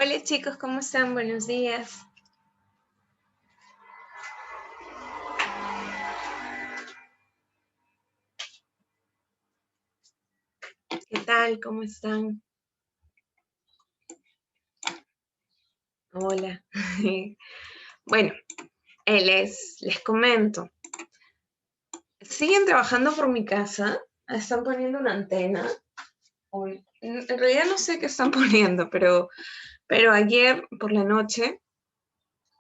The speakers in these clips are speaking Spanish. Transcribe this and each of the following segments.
Hola chicos, ¿cómo están? Buenos días. ¿Qué tal? ¿Cómo están? Hola. Bueno, les comento. Siguen trabajando por mi casa, están poniendo una antena. En realidad no sé qué están poniendo, pero ayer por la noche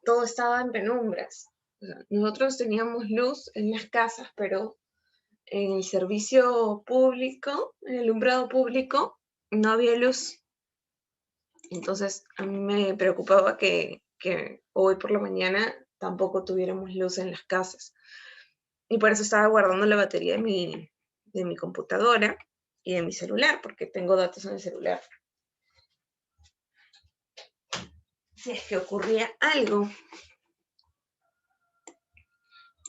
todo estaba en penumbras. O sea, nosotros teníamos luz en las casas, pero en el servicio público, en el alumbrado público, no había luz. Entonces, a mí me preocupaba que hoy por la mañana tampoco tuviéramos luz en las casas. Y por eso estaba guardando la batería de mi computadora y de mi celular, porque tengo datos en el celular. Si es que ocurría algo.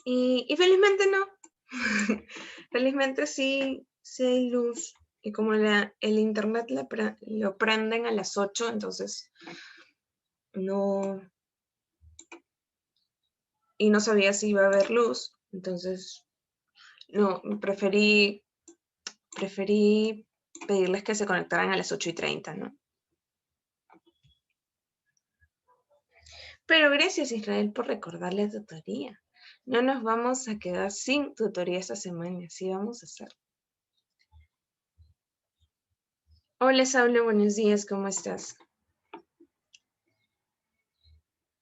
Y felizmente no. Felizmente sí hay luz. Y como el internet lo prenden a las 8, entonces no sabía si iba a haber luz. Entonces, no, preferí pedirles que se conectaran a las 8:30, ¿no? Pero gracias, Israel, por recordar la tutoría. No nos vamos a quedar sin tutoría esta semana, sí vamos a hacer. Hola, Saulo, buenos días, ¿cómo estás?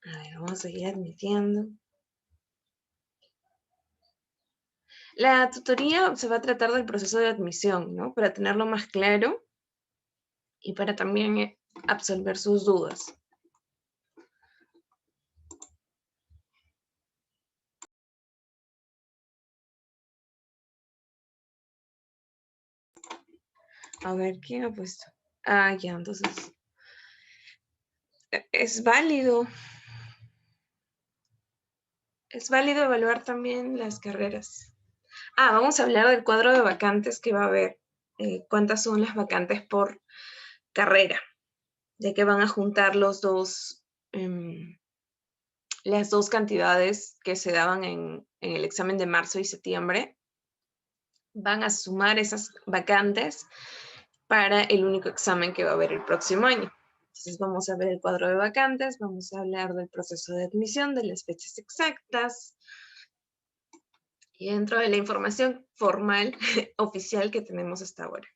A ver, vamos a seguir admitiendo. La tutoría se va a tratar del proceso de admisión, ¿no? Para tenerlo más claro y para también absolver sus dudas. A ver, ¿quién ha puesto? Ah, ya, entonces. Es válido. Es válido evaluar también las carreras. Vamos a hablar del cuadro de vacantes que va a haber. ¿Cuántas son las vacantes por carrera? De que van a juntar las dos cantidades que se daban en el examen de marzo y septiembre. Van a sumar esas vacantes para el único examen que va a haber el próximo año. Entonces vamos a ver el cuadro de vacantes, vamos a hablar del proceso de admisión, de las fechas exactas, y dentro de la información formal, oficial que tenemos hasta ahora.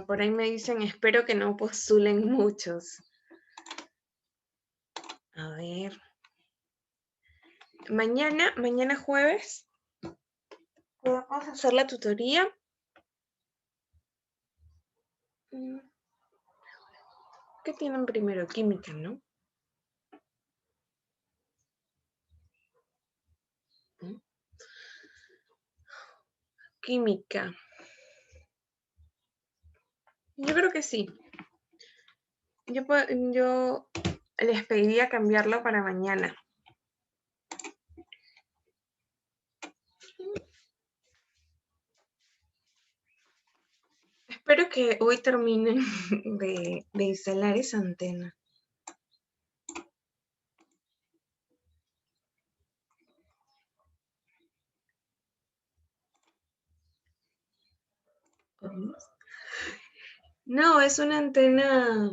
Por ahí me dicen, espero que no postulen muchos. A ver. Mañana jueves, podemos hacer la tutoría. ¿Qué tienen primero? Química, ¿no? Química. Yo creo que sí. Yo les pediría cambiarlo para mañana. Espero que hoy terminen de instalar esa antena. No, es una antena.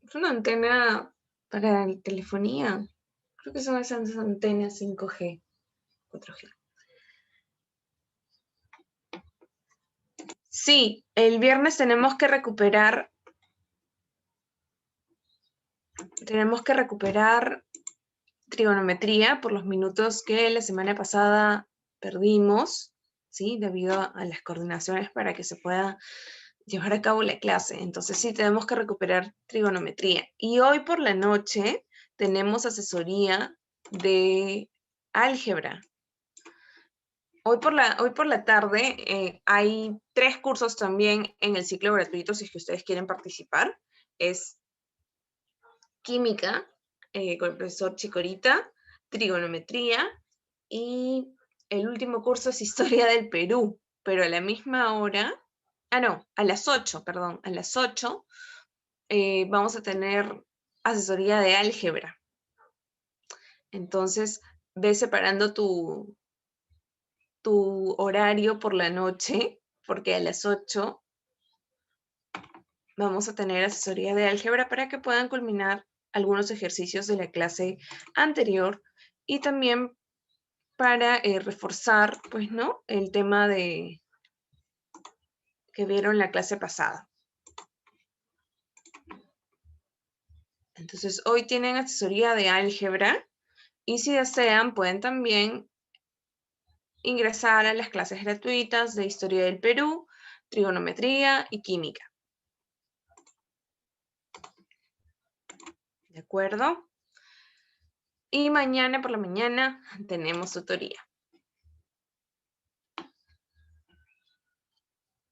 Es una antena para telefonía. Creo que son esas antenas 5G, 4G. Sí, el viernes tenemos que recuperar trigonometría por los minutos que la semana pasada perdimos, ¿sí? Debido a las coordinaciones para que se pueda llevar a cabo la clase. Entonces sí, tenemos que recuperar trigonometría. Y hoy por la noche tenemos asesoría de álgebra. Hoy por la tarde hay 3 cursos también en el ciclo gratuito, si es que ustedes quieren participar. Es química, con el profesor Chicorita, trigonometría, y el último curso es historia del Perú, pero a la misma hora, a las 8, perdón, a las 8 vamos a tener asesoría de álgebra. Entonces, ve separando tu horario por la noche, porque a las 8 vamos a tener asesoría de álgebra para que puedan culminar algunos ejercicios de la clase anterior y también para reforzar, pues, ¿no?, el tema que vieron la clase pasada. Entonces, hoy tienen asesoría de álgebra y si desean pueden también ingresar a las clases gratuitas de Historia del Perú, Trigonometría y Química. ¿De acuerdo? Y mañana por la mañana tenemos tutoría.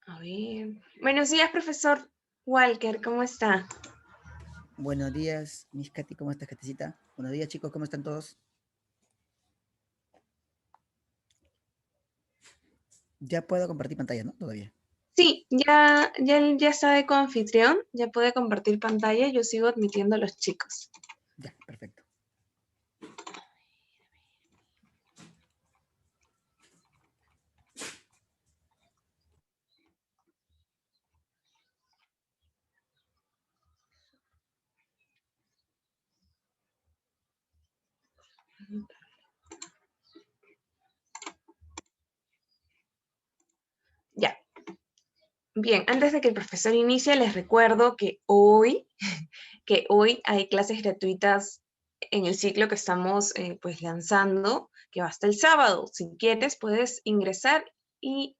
A ver. Buenos días, profesor Walker, ¿cómo está? Buenos días, Miss Katy, ¿cómo estás, Katycita? Buenos días, chicos, ¿cómo están todos? Ya puedo compartir pantalla, ¿no? Todavía. Sí, ya está de coanfitrión, ya puede compartir pantalla, yo sigo admitiendo a los chicos. Ya, perfecto. Ya. Bien, antes de que el profesor inicie, les recuerdo que hoy hay clases gratuitas en el ciclo que estamos pues lanzando, que va hasta el sábado. Si quieres, puedes ingresar y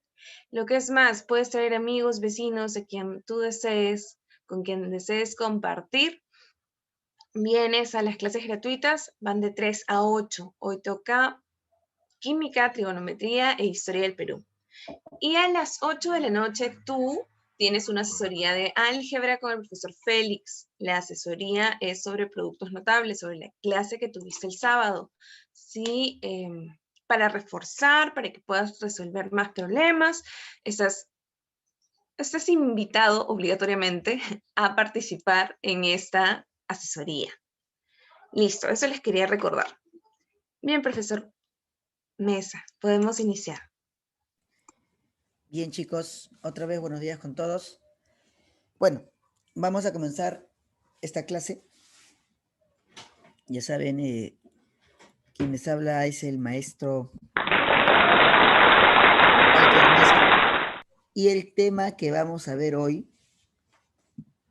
lo que es más, puedes traer amigos, vecinos, a quien tú desees, con quien desees compartir. Vienes a las clases gratuitas, van de 3 a 8. Hoy toca química, trigonometría e historia del Perú. Y a las 8 de la noche tú tienes una asesoría de álgebra con el profesor Félix. La asesoría es sobre productos notables, sobre la clase que tuviste el sábado. Sí, para reforzar, para que puedas resolver más problemas. Estás invitado obligatoriamente a participar en esta asesoría. Listo, eso les quería recordar. Bien, profesor Mesa, podemos iniciar. Bien, chicos, otra vez buenos días con todos. Bueno, vamos a comenzar esta clase. Ya saben, quien les habla es el maestro Walker Mesa. Y el tema que vamos a ver hoy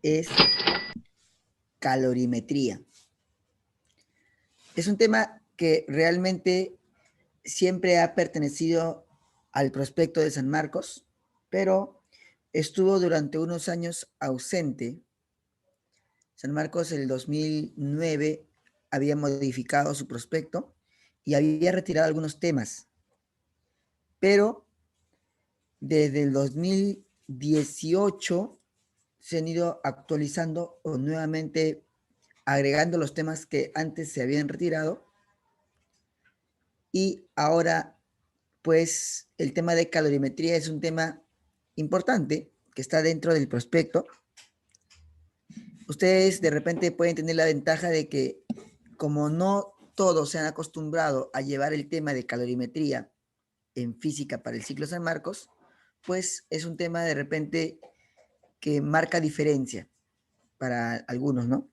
es calorimetría. Es un tema que realmente siempre ha pertenecido al prospecto de San Marcos, pero estuvo durante unos años ausente. San Marcos en el 2009 había modificado su prospecto y había retirado algunos temas, pero desde el 2018 se han ido actualizando o nuevamente agregando los temas que antes se habían retirado y ahora pues el tema de calorimetría es un tema importante que está dentro del prospecto. Ustedes de repente pueden tener la ventaja de que como no todos se han acostumbrado a llevar el tema de calorimetría en física para el ciclo San Marcos, pues es un tema de repente que marca diferencia para algunos, ¿no?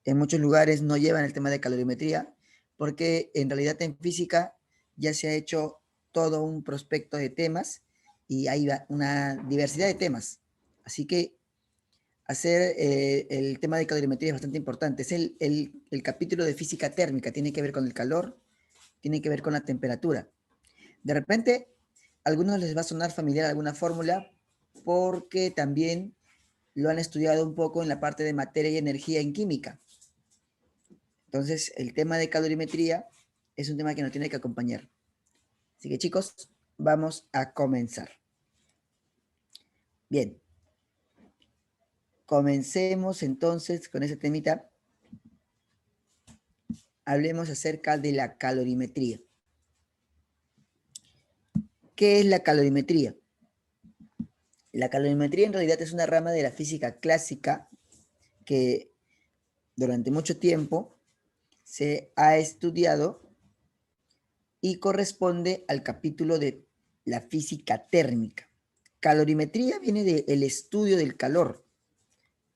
En muchos lugares no llevan el tema de calorimetría porque en realidad en física ya se ha hecho todo un prospecto de temas y hay una diversidad de temas. Así que hacer el tema de calorimetría es bastante importante. Es el capítulo de física térmica, tiene que ver con el calor, tiene que ver con la temperatura. De repente, a algunos les va a sonar familiar alguna fórmula porque también lo han estudiado un poco en la parte de materia y energía en química. Entonces, el tema de calorimetría es un tema que nos tiene que acompañar. Así que, chicos, vamos a comenzar. Bien. Comencemos entonces con ese temita. Hablemos acerca de la calorimetría. ¿Qué es la calorimetría? La calorimetría en realidad es una rama de la física clásica que durante mucho tiempo se ha estudiado y corresponde al capítulo de la física térmica. Calorimetría viene del estudio del calor.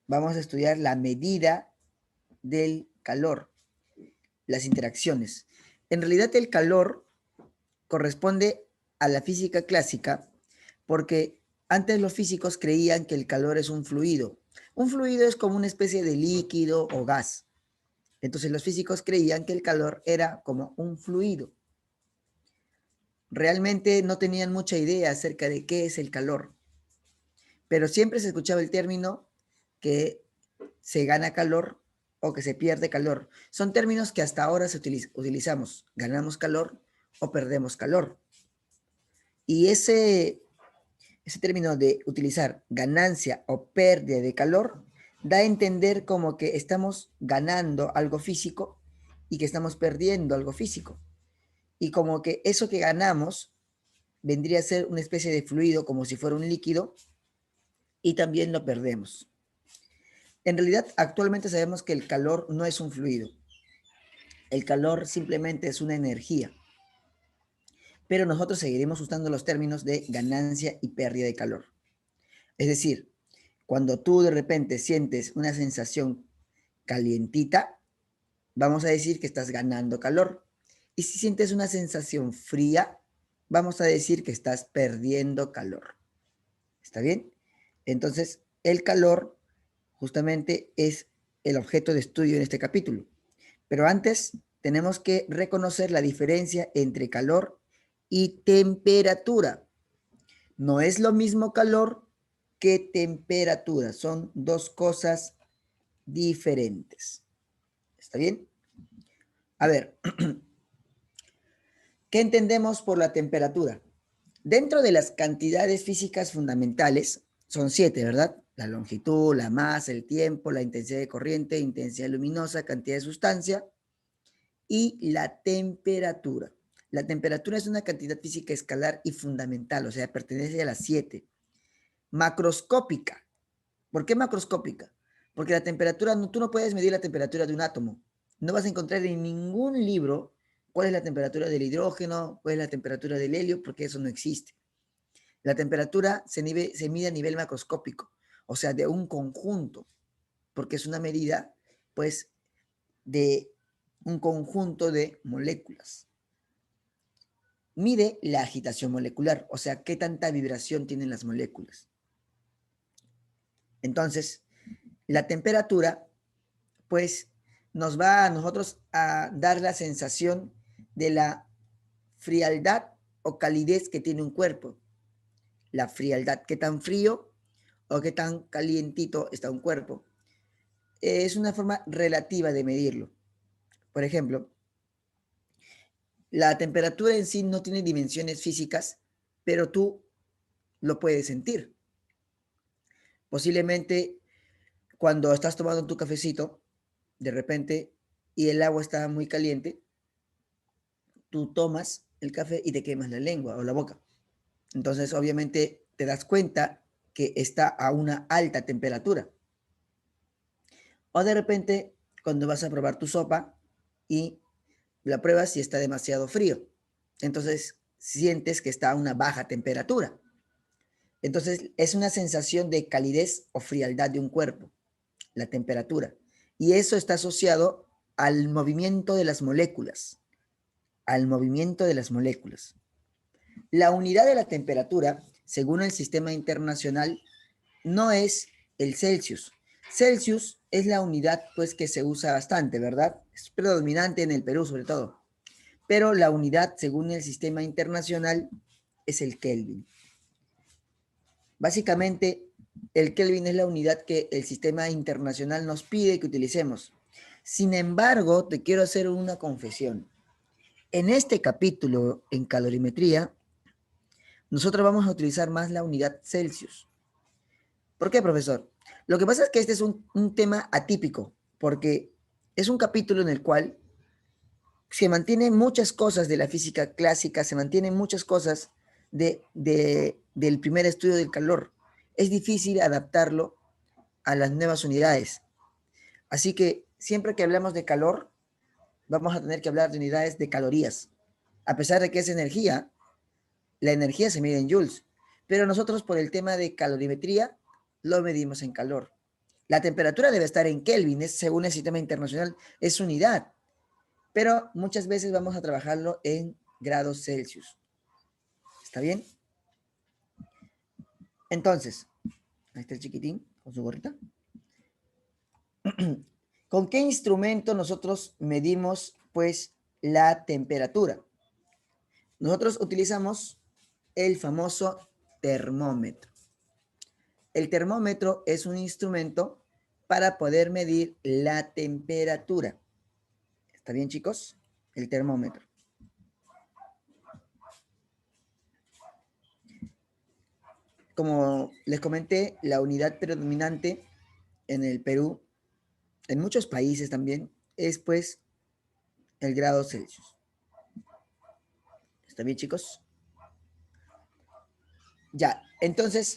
Vamos a estudiar la medida del calor, las interacciones. En realidad el calor corresponde a la física clásica porque antes los físicos creían que el calor es un fluido. Un fluido es como una especie de líquido o gas. Entonces los físicos creían que el calor era como un fluido. Realmente no tenían mucha idea acerca de qué es el calor, pero siempre se escuchaba el término que se gana calor o que se pierde calor. Son términos que hasta ahora utilizamos. Ganamos calor o perdemos calor. Y ese término de utilizar ganancia o pérdida de calor da a entender como que estamos ganando algo físico y que estamos perdiendo algo físico. Y como que eso que ganamos vendría a ser una especie de fluido, como si fuera un líquido, y también lo perdemos. En realidad, actualmente sabemos que el calor no es un fluido. El calor simplemente es una energía. Pero nosotros seguiremos usando los términos de ganancia y pérdida de calor. Es decir, cuando tú de repente sientes una sensación calientita, vamos a decir que estás ganando calor. Y si sientes una sensación fría, vamos a decir que estás perdiendo calor. ¿Está bien? Entonces, el calor justamente es el objeto de estudio en este capítulo. Pero antes tenemos que reconocer la diferencia entre calor y temperatura. No es lo mismo calor que temperatura. Son dos cosas diferentes. ¿Está bien? A ver, ¿qué entendemos por la temperatura? Dentro de las cantidades físicas fundamentales, son 7, ¿verdad? La longitud, la masa, el tiempo, la intensidad de corriente, intensidad luminosa, cantidad de sustancia y la temperatura. La temperatura es una cantidad física escalar y fundamental, o sea, pertenece a las 7. Macroscópica. ¿Por qué macroscópica? Porque la temperatura, tú no puedes medir la temperatura de un átomo. No vas a encontrar en ningún libro cuál es la temperatura del hidrógeno, cuál es la temperatura del helio, porque eso no existe. La temperatura se mide a nivel macroscópico, o sea, de un conjunto, porque es una medida, pues, de un conjunto de moléculas. Mide la agitación molecular, o sea, qué tanta vibración tienen las moléculas. Entonces, la temperatura, pues, nos va a nosotros a dar la sensación de la frialdad o calidez que tiene un cuerpo. La frialdad, qué tan frío o qué tan calientito está un cuerpo. Es una forma relativa de medirlo. Por ejemplo, la temperatura en sí no tiene dimensiones físicas, pero tú lo puedes sentir. Posiblemente cuando estás tomando tu cafecito, de repente, y el agua está muy caliente, tú tomas el café y te quemas la lengua o la boca. Entonces, obviamente, te das cuenta que está a una alta temperatura. O de repente, cuando vas a probar tu sopa y la pruebas y está demasiado frío. Entonces, sientes que está a una baja temperatura. Entonces, es una sensación de calidez o frialdad de un cuerpo, la temperatura. Y eso está asociado al movimiento de las moléculas, al movimiento de las moléculas. La unidad de la temperatura, según el sistema internacional, no es el Celsius. Celsius es la unidad pues que se usa bastante, ¿verdad? Es predominante en el Perú sobre todo. Pero la unidad, según el sistema internacional, es el Kelvin. Básicamente, el Kelvin es la unidad que el sistema internacional nos pide que utilicemos. Sin embargo, te quiero hacer una confesión. En este capítulo, en calorimetría, nosotros vamos a utilizar más la unidad Celsius. ¿Por qué, profesor? Lo que pasa es que este es un tema atípico, porque es un capítulo en el cual se mantienen muchas cosas de la física clásica, se mantienen muchas cosas del primer estudio del calor. Es difícil adaptarlo a las nuevas unidades. Así que siempre que hablamos de calor, vamos a tener que hablar de unidades de calorías. A pesar de que es energía, la energía se mide en joules, pero nosotros por el tema de calorimetría lo medimos en calor. La temperatura debe estar en Kelvin, es, según el sistema internacional, es unidad, pero muchas veces vamos a trabajarlo en grados Celsius. ¿Está bien? Entonces, ahí está el chiquitín con su gorrita. ¿Con qué instrumento nosotros medimos, pues, la temperatura? Nosotros utilizamos el famoso termómetro. El termómetro es un instrumento para poder medir la temperatura. ¿Está bien, chicos? El termómetro. Como les comenté, la unidad predominante en el Perú, en muchos países también, es pues el grado Celsius. ¿Está bien, chicos? Ya, entonces,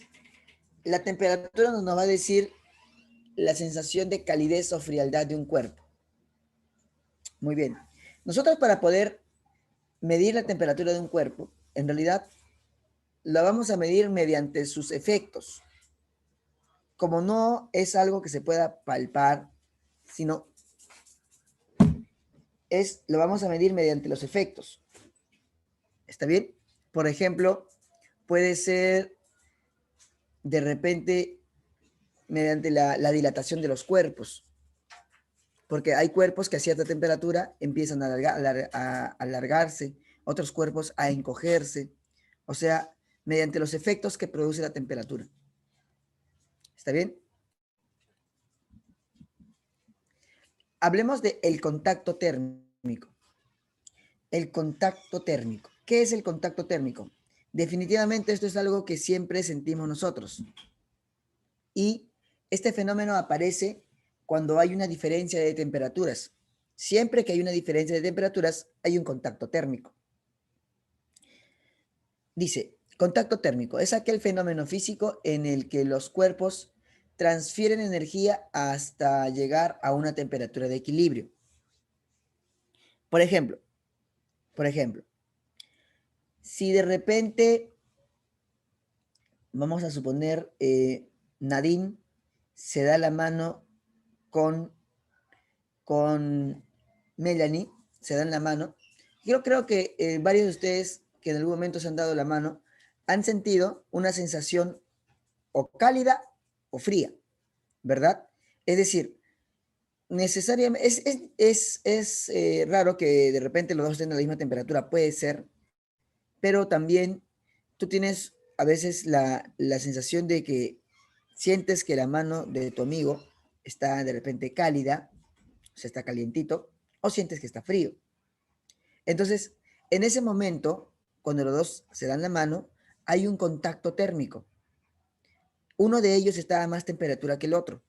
la temperatura nos va a decir la sensación de calidez o frialdad de un cuerpo. Muy bien. Nosotros para poder medir la temperatura de un cuerpo, en realidad la vamos a medir mediante sus efectos. Como no es algo que se pueda palpar, sino lo vamos a medir mediante los efectos. ¿Está bien? Por ejemplo, puede ser de repente mediante la dilatación de los cuerpos, porque hay cuerpos que a cierta temperatura empiezan a alargarse, otros cuerpos a encogerse, o sea, mediante los efectos que produce la temperatura. ¿Está bien? Hablemos del contacto térmico. El contacto térmico. ¿Qué es el contacto térmico? Definitivamente esto es algo que siempre sentimos nosotros. Y este fenómeno aparece cuando hay una diferencia de temperaturas. Siempre que hay una diferencia de temperaturas, hay un contacto térmico. Dice, contacto térmico es aquel fenómeno físico en el que los cuerpos transfieren energía hasta llegar a una temperatura de equilibrio. Por ejemplo, si de repente, vamos a suponer, Nadine se da la mano con Melanie, se dan la mano. Yo creo que varios de ustedes que en algún momento se han dado la mano han sentido una sensación o cálida o fría, ¿verdad? Es decir, necesariamente, es raro que de repente los dos estén a la misma temperatura, puede ser, pero también tú tienes a veces la sensación de que sientes que la mano de tu amigo está de repente cálida, o sea, está calientito, o sientes que está frío. Entonces, en ese momento, cuando los dos se dan la mano, hay un contacto térmico. Uno de ellos está a más temperatura que el otro.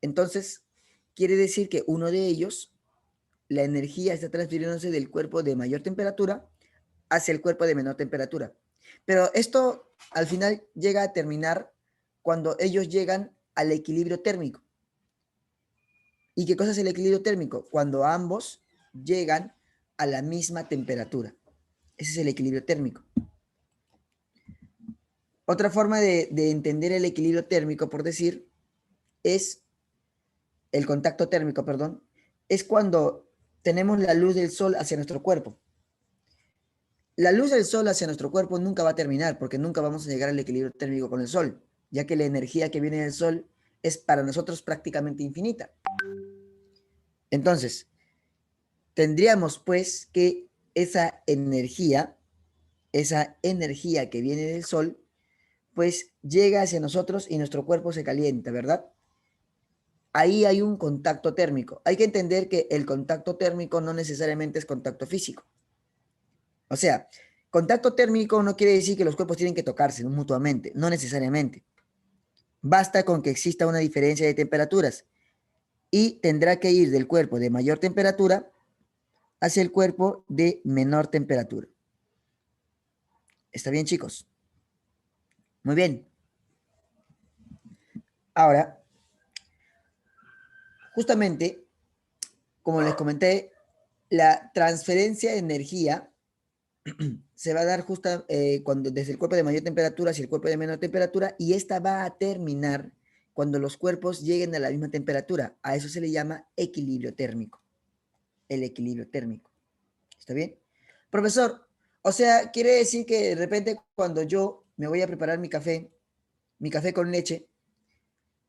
Entonces, quiere decir que uno de ellos, la energía está transfiriéndose del cuerpo de mayor temperatura hacia el cuerpo de menor temperatura. Pero esto al final llega a terminar cuando ellos llegan al equilibrio térmico. ¿Y qué cosa es el equilibrio térmico? Cuando ambos llegan a la misma temperatura. Ese es el equilibrio térmico. Otra forma de entender el equilibrio térmico, por decir, es el contacto térmico, perdón, es cuando tenemos la luz del sol hacia nuestro cuerpo. La luz del sol hacia nuestro cuerpo nunca va a terminar porque nunca vamos a llegar al equilibrio térmico con el sol, ya que la energía que viene del sol es para nosotros prácticamente infinita. Entonces, tendríamos pues que esa energía que viene del sol, pues llega hacia nosotros y nuestro cuerpo se calienta, ¿verdad? ahí hay un contacto térmico. Hay que entender que el contacto térmico no necesariamente es contacto físico. O sea, contacto térmico no quiere decir que los cuerpos tienen que tocarse, ¿no?, mutuamente, no necesariamente. Basta con que exista una diferencia de temperaturas y tendrá que ir del cuerpo de mayor temperatura hacia el cuerpo de menor temperatura. ¿Está bien, chicos? Muy bien. Ahora, justamente, como les comenté, la transferencia de energía se va a dar justo cuando desde el cuerpo de mayor temperatura hacia el cuerpo de menor temperatura, y esta va a terminar cuando los cuerpos lleguen a la misma temperatura. A eso se le llama equilibrio térmico. El equilibrio térmico. ¿Está bien? Profesor, o sea, quiere decir que de repente cuando yo me voy a preparar mi café con leche,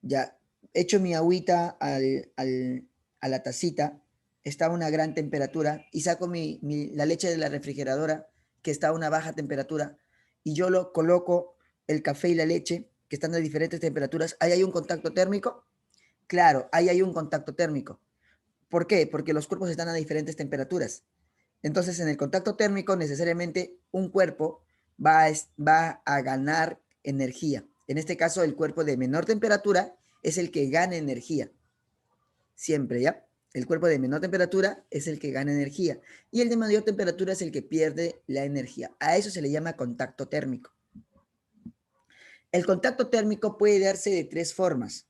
ya echo mi agüita a la tacita, está a una gran temperatura, y saco la leche de la refrigeradora, que está a una baja temperatura, y yo lo coloco el café y la leche, que están a diferentes temperaturas. ¿Ahí hay un contacto térmico? Claro, ahí hay un contacto térmico. ¿Por qué? Porque los cuerpos están a diferentes temperaturas. Entonces, en el contacto térmico, necesariamente un cuerpo va a ganar energía. En este caso, el cuerpo de menor temperatura es el que gana energía. Siempre, ¿ya? El cuerpo de menor temperatura es el que gana energía. Y el de mayor temperatura es el que pierde la energía. A eso se le llama contacto térmico. El contacto térmico puede darse de tres formas.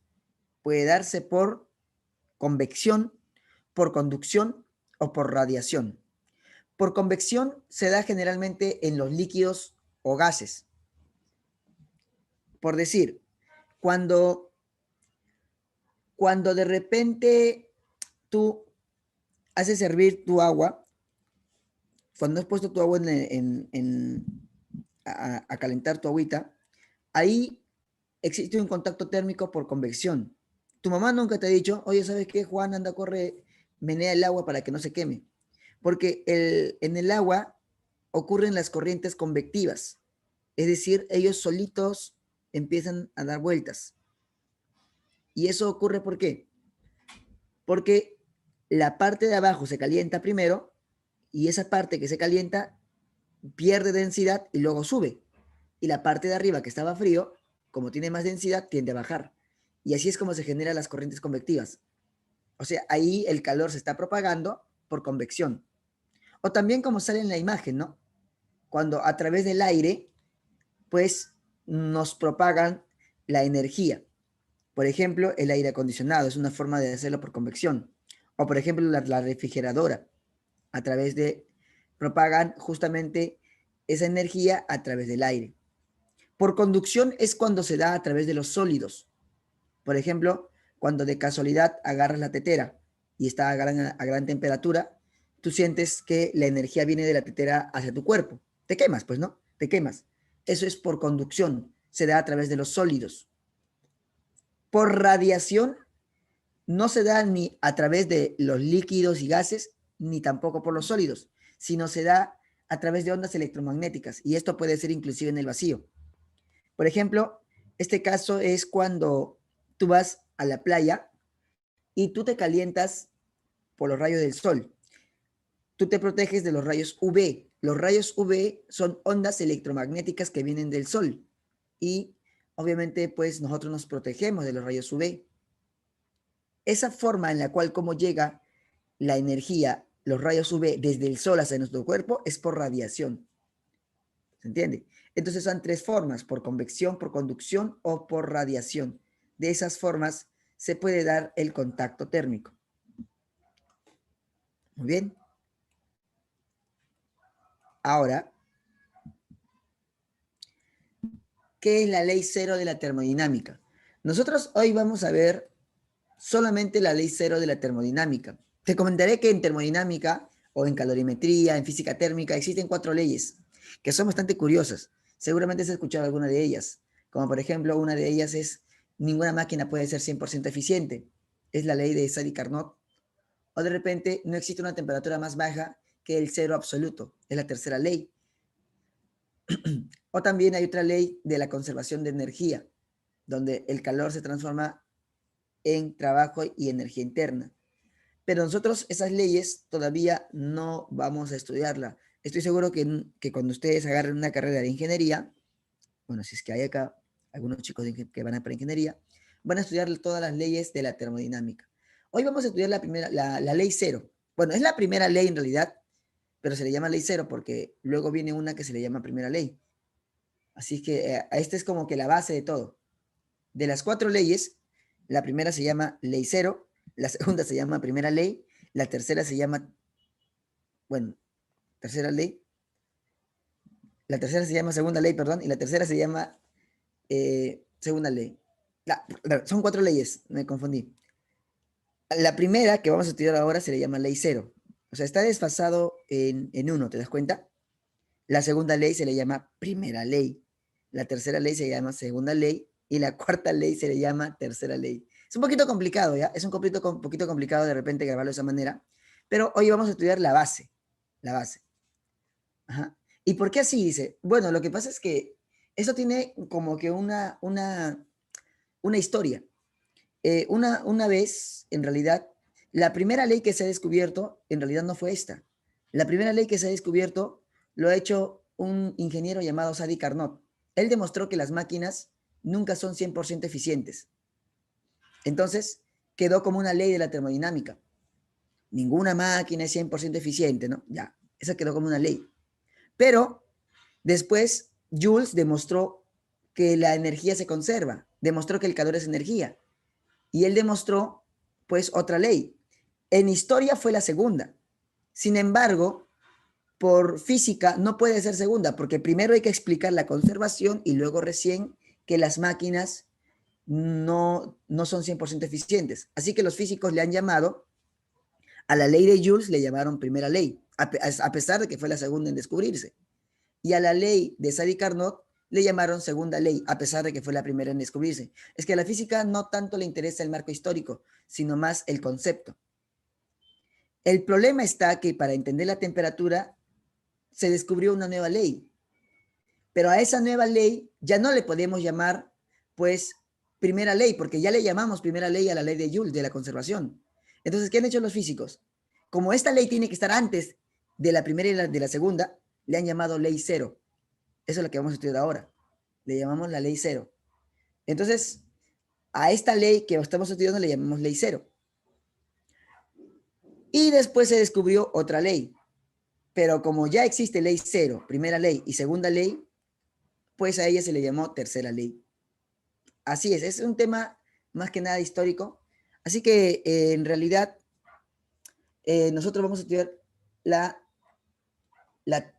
Puede darse por convección, por conducción o por radiación. Por convección se da generalmente en los líquidos o gases. Por decir, cuando, cuando de repente tú haces hervir tu agua, cuando has puesto tu agua a calentar tu agüita, ahí existe un contacto térmico por convección. Tu mamá nunca te ha dicho, oye, ¿sabes qué, Juan? Anda, corre, menea el agua para que no se queme. Porque en el agua ocurren las corrientes convectivas. Es decir, ellos solitos empiezan a dar vueltas. ¿Y eso ocurre por qué? Porque la parte de abajo se calienta primero, y esa parte que se calienta pierde densidad y luego sube. Y la parte de arriba, que estaba frío, como tiene más densidad, tiende a bajar. Y así es como se generan las corrientes convectivas. O sea, ahí el calor se está propagando por convección. O también como sale en la imagen, ¿no? Cuando a través del aire, pues nos propagan la energía. Por ejemplo, el aire acondicionado es una forma de hacerlo por convección. O por ejemplo, la refrigeradora, a través de, propagan justamente esa energía a través del aire. Por conducción es cuando se da a través de los sólidos. Por ejemplo, cuando de casualidad agarras la tetera y está a gran temperatura, tú sientes que la energía viene de la tetera hacia tu cuerpo. Te quemas, pues, ¿no? Te quemas. Eso es por conducción. Se da a través de los sólidos. Por radiación no se da ni a través de los líquidos y gases, ni tampoco por los sólidos, sino se da a través de ondas electromagnéticas. Y esto puede ser inclusive en el vacío. Por ejemplo, este caso es cuando tú vas a la playa y tú te calientas por los rayos del sol. Tú te proteges de los rayos UV. Los rayos UV son ondas electromagnéticas que vienen del sol. Y obviamente, pues nosotros nos protegemos de los rayos UV. Esa forma en la cual cómo llega la energía, los rayos UV desde el sol hacia nuestro cuerpo, es por radiación. ¿Se entiende? Entonces son tres formas: por convección, por conducción o por radiación. De esas formas se puede dar el contacto térmico. Muy bien. Ahora, ¿qué es la ley cero de la termodinámica? Nosotros hoy vamos a ver solamente la ley cero de la termodinámica. Te comentaré que en termodinámica o en calorimetría, en física térmica, existen 4 leyes que son bastante curiosas. Seguramente has escuchado alguna de ellas. Como por ejemplo, una de ellas es: ninguna máquina puede ser 100% eficiente. Es la ley de Sadi-Carnot. O de repente, no existe una temperatura más baja que el cero absoluto. Es la tercera ley. O también hay otra ley de la conservación de energía, donde el calor se transforma en trabajo y energía interna. Pero nosotros esas leyes todavía no vamos a estudiarla. Estoy seguro que cuando ustedes agarren una carrera de ingeniería, bueno, si es que hay acá algunos chicos que van a para ingeniería, van a estudiar todas las leyes de la termodinámica. Hoy vamos a estudiar la ley cero. Bueno, es la primera ley en realidad, pero se le llama ley cero porque luego viene una que se le llama primera ley. Así que esta es como que la base de todo. De las 4 leyes, la primera se llama ley cero, la segunda se llama primera ley, la tercera se llama, bueno, tercera ley, la tercera se llama segunda ley, perdón, y la tercera se llama segunda ley. Son 4 leyes, me confundí. La primera que vamos a estudiar ahora se le llama ley cero. O sea, está desfasado en uno, ¿te das cuenta? La segunda ley se le llama primera ley. La tercera ley se llama segunda ley. Y la cuarta ley se le llama tercera ley. Es un poquito complicado, ¿ya? Es un poquito complicado de repente grabarlo de esa manera. Pero hoy vamos a estudiar la base. La base. Ajá. ¿Y por qué así dice? Bueno, lo que pasa es que eso tiene como que una historia. Una vez, en realidad, la primera ley que se ha descubierto, en realidad no fue esta. La primera ley que se ha descubierto lo ha hecho un ingeniero llamado Sadi Carnot. Él demostró que las máquinas nunca son 100% eficientes. Entonces, quedó como una ley de la termodinámica. Ninguna máquina es 100% eficiente, ¿no? Ya, esa quedó como una ley. Pero después, Joule demostró que la energía se conserva, demostró que el calor es energía. Y él demostró, pues, otra ley. En historia fue la segunda. Sin embargo, por física no puede ser segunda, porque primero hay que explicar la conservación y luego recién que las máquinas no son 100% eficientes. Así que los físicos le han llamado, a la ley de Joule le llamaron primera ley, a pesar de que fue la segunda en descubrirse. Y a la ley de Sadi Carnot le llamaron segunda ley, a pesar de que fue la primera en descubrirse. Es que a la física no tanto le interesa el marco histórico, sino más el concepto. El problema está que para entender la temperatura se descubrió una nueva ley, pero a esa nueva ley ya no le podemos llamar, pues, primera ley, porque ya le llamamos primera ley a la ley de Joule, de la conservación. Entonces, ¿qué han hecho los físicos? Como esta ley tiene que estar antes de la primera y de la segunda, le han llamado ley cero. Eso es lo que vamos a estudiar ahora. Le llamamos la ley cero. Entonces, a esta ley que estamos estudiando le llamamos ley cero. Y después se descubrió otra ley. Pero como ya existe ley cero, primera ley y segunda ley, pues a ella se le llamó tercera ley. Así es un tema más que nada histórico. Así que en realidad nosotros vamos a estudiar la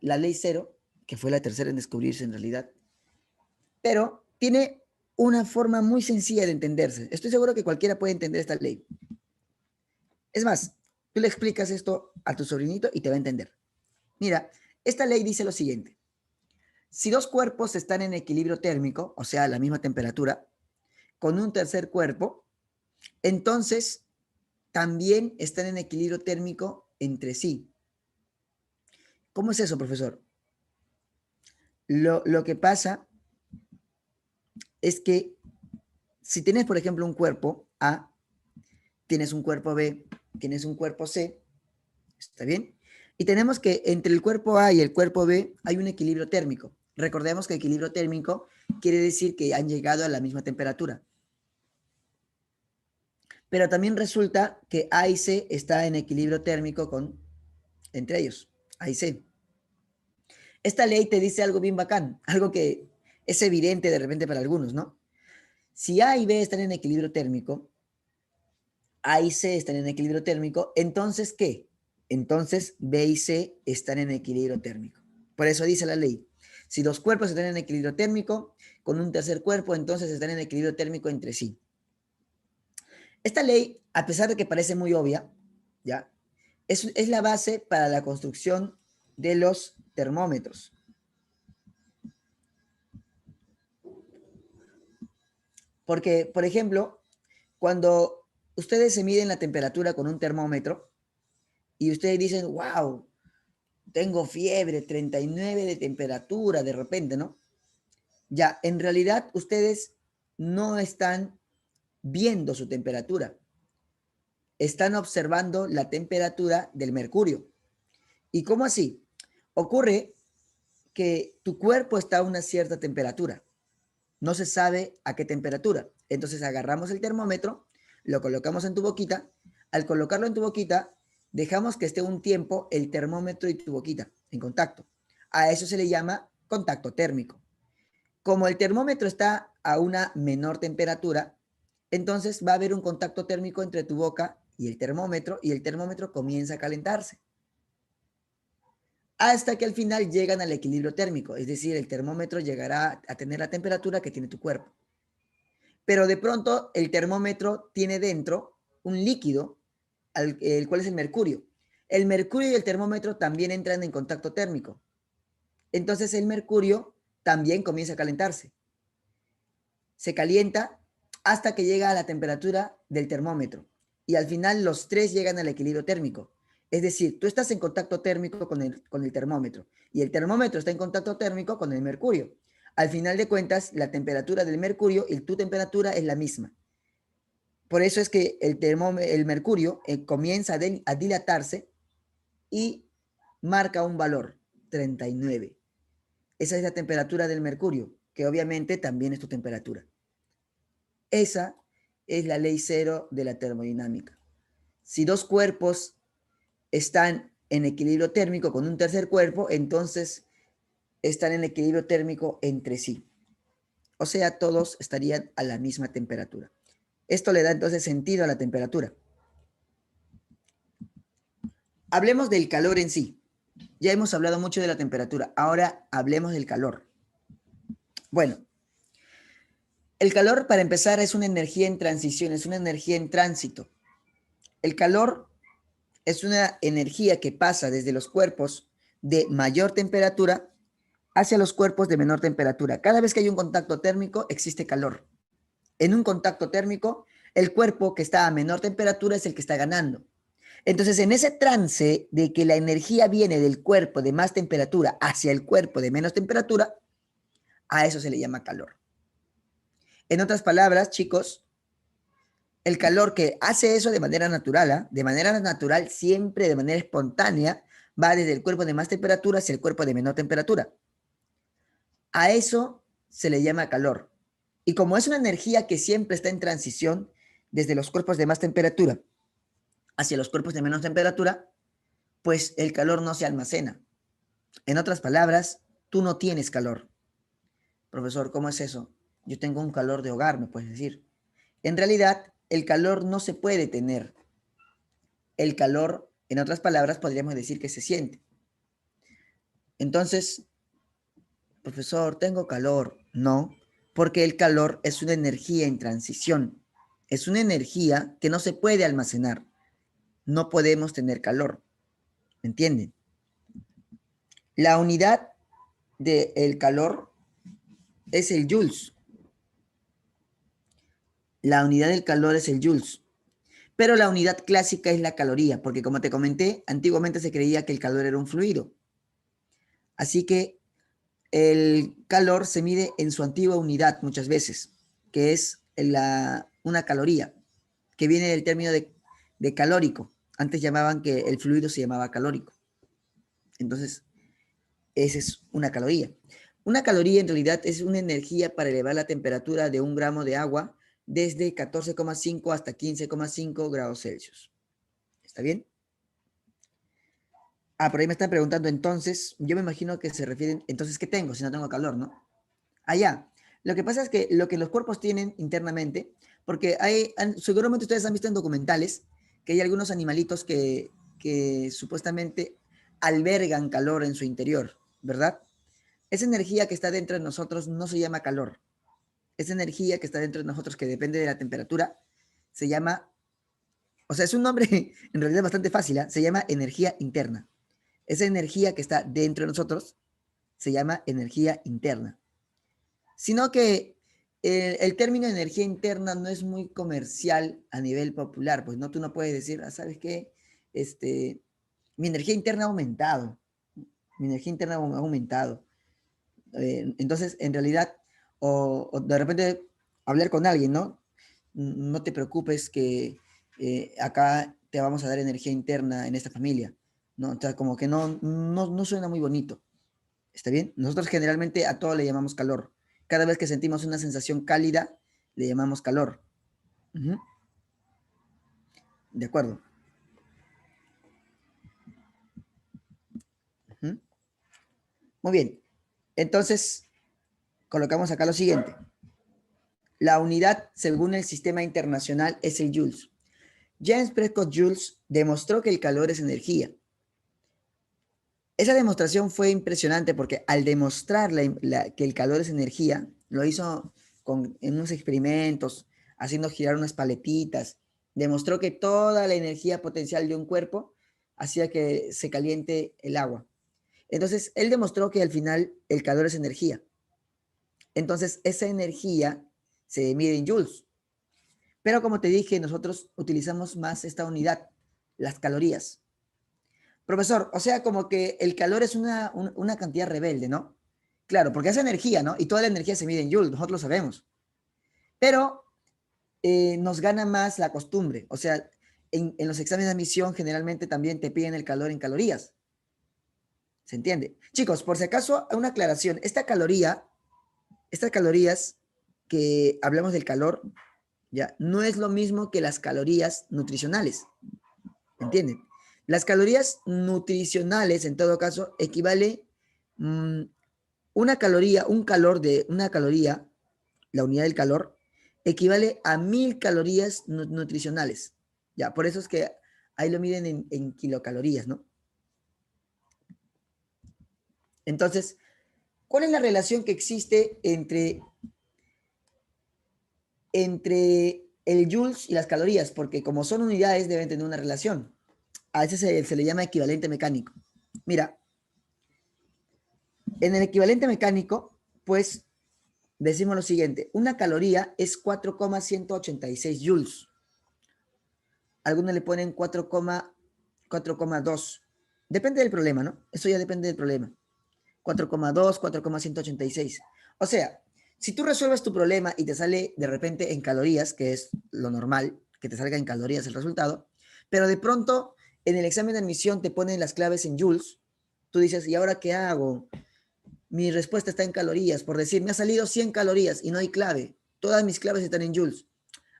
ley cero, que fue la tercera en descubrirse en realidad, pero tiene una forma muy sencilla de entenderse. Estoy seguro que cualquiera puede entender esta ley. Es más, tú le explicas esto a tu sobrinito y te va a entender. Mira, esta ley dice lo siguiente. Si dos cuerpos están en equilibrio térmico, o sea, a la misma temperatura, con un tercer cuerpo, entonces también están en equilibrio térmico entre sí. ¿Cómo es eso, profesor? Lo que pasa es que si tienes, por ejemplo, un cuerpo A, tienes un cuerpo B, tienes un cuerpo C, ¿está bien? Y tenemos que entre el cuerpo A y el cuerpo B hay un equilibrio térmico. Recordemos que equilibrio térmico quiere decir que han llegado a la misma temperatura. Pero también resulta que A y C está en equilibrio térmico entre ellos, A y C. Esta ley te dice algo bien bacán, algo que es evidente de repente para algunos, ¿no? Si A y B están en equilibrio térmico, A y C están en equilibrio térmico, entonces ¿qué? Entonces B y C están en equilibrio térmico. Por eso dice la ley, si dos cuerpos están en equilibrio térmico, con un tercer cuerpo, entonces están en equilibrio térmico entre sí. Esta ley, a pesar de que parece muy obvia, ¿ya? Es la base para la construcción de los termómetros. Porque, por ejemplo, cuando ustedes se miden la temperatura con un termómetro y ustedes dicen, wow, tengo fiebre, 39 de temperatura de repente, ¿no? Ya, en realidad ustedes no están viendo su temperatura. Están observando la temperatura del mercurio. ¿Y cómo así? Ocurre que tu cuerpo está a una cierta temperatura. No se sabe a qué temperatura. Entonces agarramos el termómetro, lo colocamos en tu boquita. Al colocarlo en tu boquita, dejamos que esté un tiempo el termómetro y tu boquita en contacto. A eso se le llama contacto térmico. Como el termómetro está a una menor temperatura, entonces va a haber un contacto térmico entre tu boca y el termómetro comienza a calentarse. Hasta que al final llegan al equilibrio térmico, es decir, el termómetro llegará a tener la temperatura que tiene tu cuerpo. Pero de pronto el termómetro tiene dentro un líquido, el cual es el mercurio. El mercurio y el termómetro también entran en contacto térmico. Entonces el mercurio también comienza a calentarse. Se calienta hasta que llega a la temperatura del termómetro. Y al final los tres llegan al equilibrio térmico. Es decir, tú estás en contacto térmico con el termómetro y el termómetro está en contacto térmico con el mercurio. Al final de cuentas, la temperatura del mercurio y tu temperatura es la misma. Por eso es que el mercurio comienza a dilatarse y marca un valor, 39. Esa es la temperatura del mercurio, que obviamente también es tu temperatura. Esa es la ley cero de la termodinámica. Si dos cuerpos están en equilibrio térmico con un tercer cuerpo, entonces están en equilibrio térmico entre sí. O sea, todos estarían a la misma temperatura. Esto le da entonces sentido a la temperatura. Hablemos del calor en sí. Ya hemos hablado mucho de la temperatura. Ahora hablemos del calor. Bueno, el calor, para empezar, es una energía en transición, es una energía en tránsito. El calor es una energía que pasa desde los cuerpos de mayor temperatura hacia los cuerpos de menor temperatura. Cada vez que hay un contacto térmico, existe calor. En un contacto térmico, el cuerpo que está a menor temperatura es el que está ganando. Entonces, en ese trance de que la energía viene del cuerpo de más temperatura hacia el cuerpo de menos temperatura, a eso se le llama calor. En otras palabras, chicos, el calor que hace eso de manera natural, de manera natural, siempre de manera espontánea, va desde el cuerpo de más temperatura hacia el cuerpo de menor temperatura. A eso se le llama calor. Y como es una energía que siempre está en transición desde los cuerpos de más temperatura hacia los cuerpos de menos temperatura, pues el calor no se almacena. En otras palabras, tú no tienes calor. Profesor, ¿cómo es eso? Yo tengo un calor de hogar, me puedes decir. En realidad, el calor no se puede tener. El calor, en otras palabras, podríamos decir que se siente. Entonces, profesor, tengo calor. No, porque el calor es una energía en transición. Es una energía que no se puede almacenar. No podemos tener calor. ¿Me entienden? La unidad del calor es el joules. La unidad del calor es el joules. Pero la unidad clásica es la caloría, porque como te comenté, antiguamente se creía que el calor era un fluido. Así que el calor se mide en su antigua unidad muchas veces, que es una caloría, que viene del término de calórico. Antes llamaban que el fluido se llamaba calórico. Entonces, esa es una caloría. Una caloría en realidad es una energía para elevar la temperatura de 1 gramo de agua desde 14,5 hasta 15,5 grados Celsius. ¿Está bien? Por ahí me están preguntando entonces, yo me imagino que se refieren, entonces, ¿qué tengo si no tengo calor, no? Allá. Lo que pasa es que lo que los cuerpos tienen internamente, porque seguramente ustedes han visto en documentales que hay algunos animalitos que supuestamente albergan calor en su interior, ¿verdad? Esa energía que está dentro de nosotros no se llama calor. Esa energía que está dentro de nosotros, que depende de la temperatura, se llama, o sea, es un nombre en realidad bastante fácil, se llama energía interna. Esa energía que está dentro de nosotros se llama energía interna. Sino que el término energía interna no es muy comercial a nivel popular, pues no, tú no puedes decir, ¿sabes qué? Mi energía interna ha aumentado. Mi energía interna ha aumentado. Entonces, en realidad, o de repente hablar con alguien, ¿no? no te preocupes que acá te vamos a dar energía interna en esta familia, ¿no? O sea, como que no suena muy bonito. ¿Está bien? Nosotros generalmente a todo le llamamos calor. Cada vez que sentimos una sensación cálida, le llamamos calor. Ujú. De acuerdo. Ujú. Muy bien. Entonces, colocamos acá lo siguiente. La unidad, según el sistema internacional, es el joules. James Prescott Joule demostró que el calor es energía. Esa demostración fue impresionante porque al demostrar que el calor es energía, lo hizo en unos experimentos, haciendo girar unas paletitas, demostró que toda la energía potencial de un cuerpo hacía que se caliente el agua. Entonces, él demostró que al final el calor es energía. Entonces, esa energía se mide en joules. Pero como te dije, nosotros utilizamos más esta unidad, las calorías. Profesor, o sea, como que el calor es una cantidad rebelde, ¿no? Claro, porque es energía, ¿no? Y toda la energía se mide en joules, nosotros lo sabemos. Pero nos gana más la costumbre. O sea, en los exámenes de admisión generalmente también te piden el calor en calorías. ¿Se entiende? Chicos, por si acaso, una aclaración. Estas calorías que hablamos del calor, ya, no es lo mismo que las calorías nutricionales. ¿Entienden? Las calorías nutricionales, en todo caso, equivale una caloría, un calor de una caloría, la unidad del calor, equivale a 1000 calorías nutricionales. Ya, por eso es que ahí lo miden en kilocalorías, ¿no? Entonces, ¿cuál es la relación que existe entre el joules y las calorías? Porque como son unidades, deben tener una relación. A veces se le llama equivalente mecánico. Mira, en el equivalente mecánico, pues decimos lo siguiente: una caloría es 4,186 joules. Algunos le ponen 4,2. Depende del problema, ¿no? Eso ya depende del problema. 4,2, 4,186. O sea, si tú resuelves tu problema y te sale de repente en calorías, que es lo normal, que te salga en calorías el resultado, pero de pronto en el examen de admisión te ponen las claves en joules, tú dices, ¿y ahora qué hago? Mi respuesta está en calorías, por decir, me ha salido 100 calorías y no hay clave. Todas mis claves están en joules.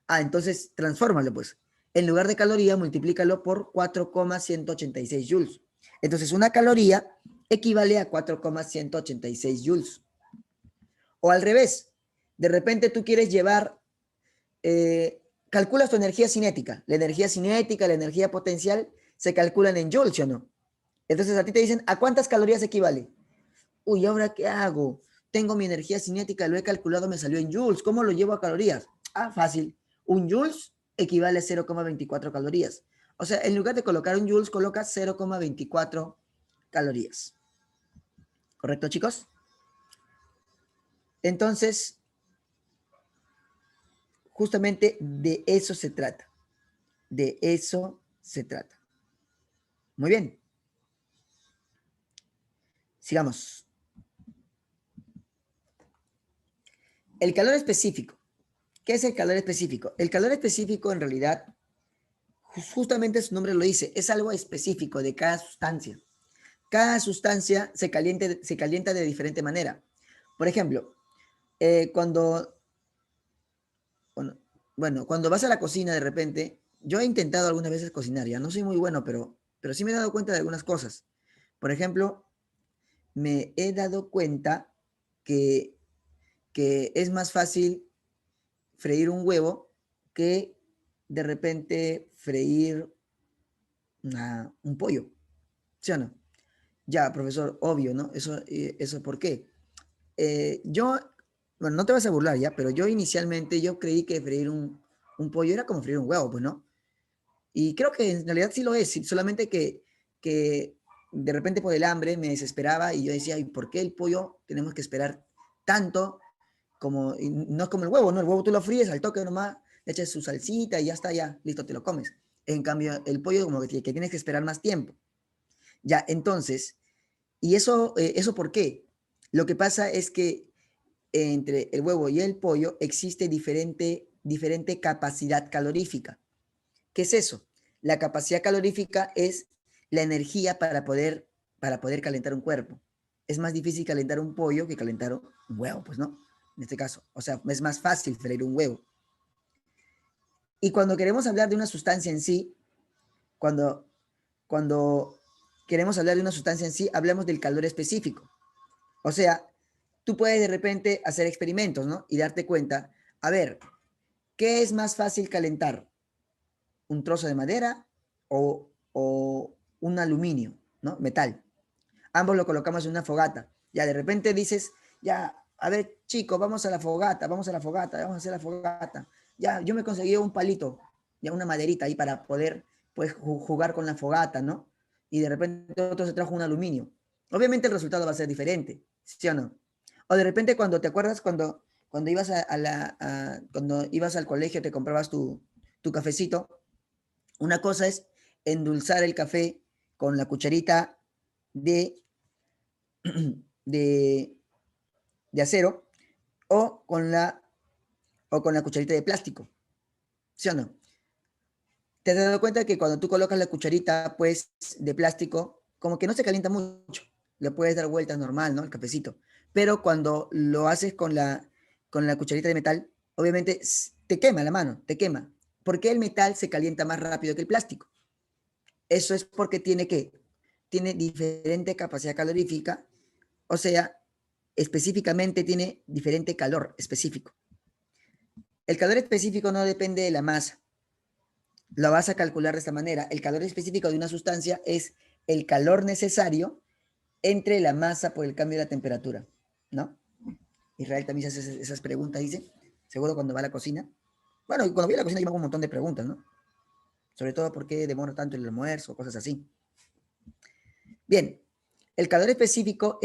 Ah, entonces transfórmalo, pues. En lugar de caloría, multiplícalo por 4,186 joules. Entonces, una caloría equivale a 4,186 joules. O al revés, de repente tú quieres llevar, calculas tu energía cinética. La energía cinética, la energía potencial, se calculan en joules, ¿sí o no? Entonces a ti te dicen, ¿a cuántas calorías equivale? Uy, ¿ahora qué hago? Tengo mi energía cinética, lo he calculado, me salió en joules. ¿Cómo lo llevo a calorías? Ah, fácil. Un joules equivale a 0,24 calorías. O sea, en lugar de colocar un joules, colocas 0,24 calorías. ¿Correcto, chicos? Entonces, justamente de eso se trata. De eso se trata. Muy bien. Sigamos. El calor específico. ¿Qué es el calor específico? El calor específico en realidad, justamente su nombre lo dice, es algo específico de cada sustancia. Cada sustancia se calienta de diferente manera. Por ejemplo, cuando, cuando vas a la cocina de repente, yo he intentado algunas veces cocinar, ya no soy muy bueno, pero sí me he dado cuenta de algunas cosas. Por ejemplo, me he dado cuenta que, que es más fácil freír un huevo que de repente freír un pollo, ¿sí o no? Ya, profesor, obvio, ¿no? Eso ¿por qué? Yo, bueno, no te vas a burlar ya, pero yo inicialmente yo creí que freír un pollo era como freír un huevo, pues, ¿no? Y creo que en realidad sí lo es, solamente que de repente por el hambre me desesperaba y yo decía, ¿y por qué el pollo tenemos que esperar tanto? Como, no es como el huevo, ¿no? El huevo tú lo fríes al toque nomás, le echas su salsita y ya está, ya, listo, te lo comes. En cambio, el pollo como que tienes que esperar más tiempo. Ya, entonces, ¿y eso por qué? Lo que pasa es que entre el huevo y el pollo existe diferente diferente capacidad calorífica. ¿Qué es eso? La capacidad calorífica es la energía para poder calentar un cuerpo. Es más difícil calentar un pollo que calentar un huevo, pues no, en este caso. O sea, es más fácil freír un huevo. Y cuando queremos hablar de una sustancia en sí, cuando queremos hablar de una sustancia en sí, hablamos del calor específico. O sea, tú puedes de repente hacer experimentos, ¿no? Y darte cuenta, a ver, ¿qué es más fácil calentar? ¿Un trozo de madera o un aluminio, ¿no? Metal. Ambos lo colocamos en una fogata. Ya de repente dices, ya, a ver, chicos, vamos a la fogata, vamos a la fogata, vamos a hacer la fogata. Ya, yo me conseguí un palito, ya una maderita ahí para poder, pues, jugar con la fogata, ¿no? Y de repente otro se trajo un aluminio. Obviamente el resultado va a ser diferente, ¿sí o no? O de repente cuando te acuerdas, cuando ibas cuando ibas al colegio, te comprabas tu cafecito, una cosa es endulzar el café con la cucharita de, de, de acero o con la cucharita de plástico, ¿sí o no? ¿Te has dado cuenta que cuando tú colocas la cucharita, pues, de plástico, como que no se calienta mucho? Le puedes dar vueltas normal, ¿no? El cafecito. Pero cuando lo haces con la cucharita de metal, obviamente te quema la mano, te quema. ¿Por qué el metal se calienta más rápido que el plástico? Eso es porque tiene diferente capacidad calorífica, o sea, específicamente tiene diferente calor específico. El calor específico no depende de la masa. Lo vas a calcular de esta manera. El calor específico de una sustancia es el calor necesario entre la masa por el cambio de la temperatura, ¿no? Israel también se hace esas preguntas, dice, seguro cuando va a la cocina. Bueno, cuando voy a la cocina yo me hago un montón de preguntas, ¿no? Sobre todo por qué demora tanto el almuerzo, cosas así. Bien, el calor específico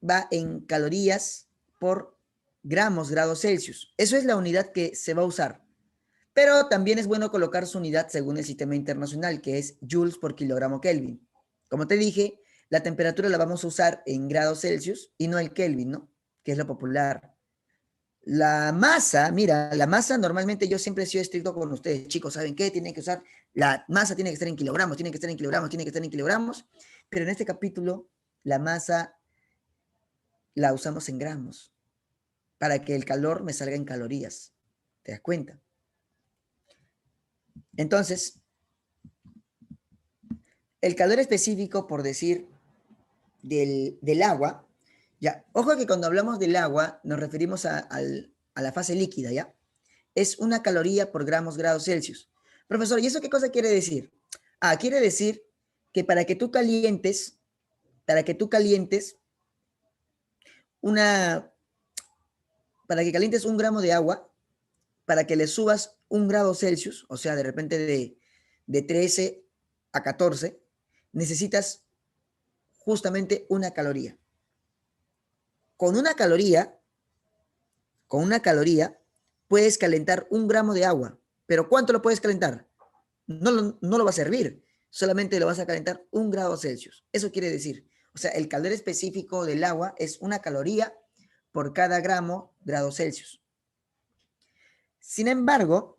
va en calorías por gramos, grados Celsius. Eso es la unidad que se va a usar. Pero también es bueno colocar su unidad según el sistema internacional, que es joules por kilogramo Kelvin. Como te dije, la temperatura la vamos a usar en grados Celsius y no el Kelvin, ¿no? Que es lo popular. La masa, mira, la masa normalmente yo siempre he sido estricto con ustedes, chicos, ¿saben qué? Tienen que usar, la masa tiene que estar en kilogramos, tiene que estar en kilogramos, tiene que estar en kilogramos, pero en este capítulo la masa la usamos en gramos para que el calor me salga en calorías. ¿Te das cuenta? Entonces, el calor específico, por decir, del agua, ya, ojo que cuando hablamos del agua nos referimos a la fase líquida, ¿ya? Es una caloría por gramos grados Celsius. Profesor, ¿y eso qué cosa quiere decir? Quiere decir que una, para que calientes un gramo de agua, para que le subas un grado Celsius, o sea, de repente de 13 a 14, necesitas justamente una caloría. Con una caloría, puedes calentar un gramo de agua. ¿Pero cuánto lo puedes calentar? No lo vas a hervir, solamente lo vas a calentar 1 grado Celsius. Eso quiere decir, o sea, el calor específico del agua es una caloría por cada grado Celsius. Sin embargo,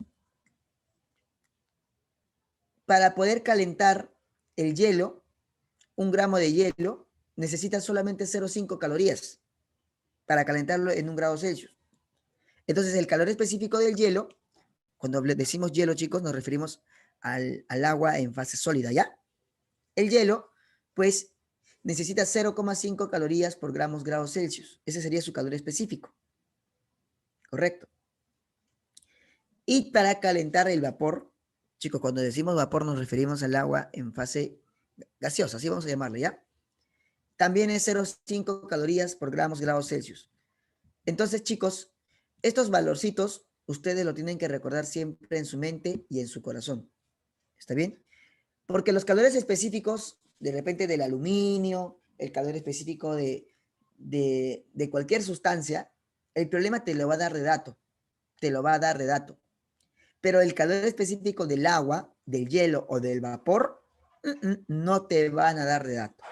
para poder calentar el hielo, 1 gramo de hielo, necesitas solamente 0,5 calorías para calentarlo en 1 grado Celsius. Entonces, el calor específico del hielo, cuando decimos hielo, chicos, nos referimos al agua en fase sólida, ¿ya? El hielo, pues, necesita 0,5 calorías por grados Celsius. Ese sería su calor específico. Correcto. Y para calentar el vapor, chicos, cuando decimos vapor nos referimos al agua en fase gaseosa, así vamos a llamarle, ¿ya? También es 0,5 calorías por grados Celsius. Entonces, chicos, estos valorcitos ustedes lo tienen que recordar siempre en su mente y en su corazón. ¿Está bien? Porque los calores específicos, de repente del aluminio, el calor específico de cualquier sustancia, el problema te lo va a dar de dato. Te lo va a dar de dato. Pero el calor específico del agua, del hielo o del vapor, no te van a dar de dato.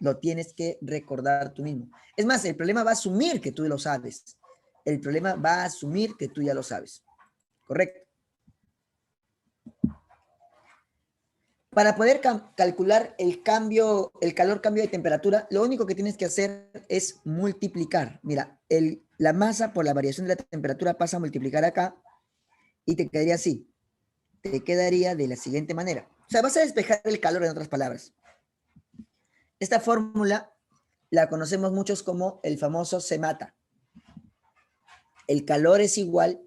Lo tienes que recordar tú mismo. Es más, el problema va a asumir que tú lo sabes. el problema va a asumir que tú ya lo sabes. ¿Correcto? Para poder calcular el calor cambio de temperatura, lo único que tienes que hacer es multiplicar. Mira, la masa por la variación de la temperatura pasa a multiplicar acá y te quedaría así. Te quedaría de la siguiente manera. O sea, vas a despejar el calor en otras palabras. Esta fórmula la conocemos muchos como el famoso se mata. El calor es igual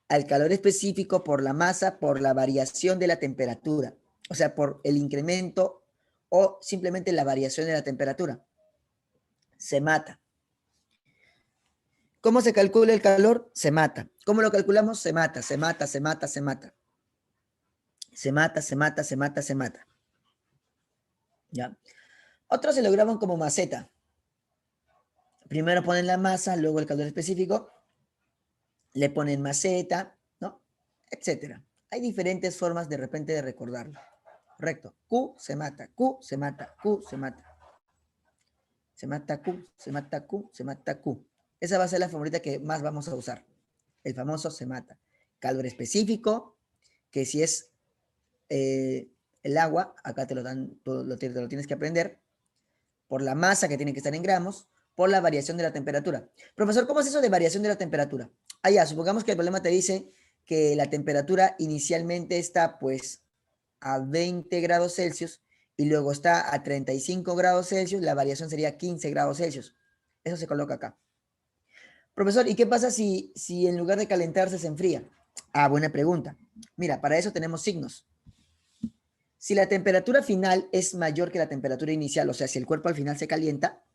al calor específico por la masa por la variación de la temperatura. O sea, por el incremento o simplemente la variación de la temperatura. Se mata. ¿Cómo se calcula el calor? Se mata. ¿Cómo lo calculamos? Se mata, se mata, se mata, se mata. Se mata, se mata, se mata, se mata. ¿Ya? Otros se lo graban como maceta. Primero ponen la masa, luego el calor específico, le ponen maceta, ¿no? Etcétera. Hay diferentes formas de repente de recordarlo. Correcto. Q se mata, Q se mata, Q se mata. Se mata Q, se mata Q, se mata Q. Esa va a ser la favorita que más vamos a usar. El famoso se mata. Calor específico, que si es el agua, acá te lo dan, te lo tienes que aprender, por la masa que tiene que estar en gramos, por la variación de la temperatura. Profesor, ¿cómo es eso de variación de la temperatura? Ah, ya, supongamos que el problema te dice que la temperatura inicialmente está pues a 20 grados Celsius y luego está a 35 grados Celsius, la variación sería 15 grados Celsius. Eso se coloca acá. Profesor, ¿y qué pasa si en lugar de calentarse se enfría? Ah, buena pregunta. Mira, para eso tenemos signos. Si la temperatura final es mayor que la temperatura inicial, o sea, si el cuerpo al final se calienta,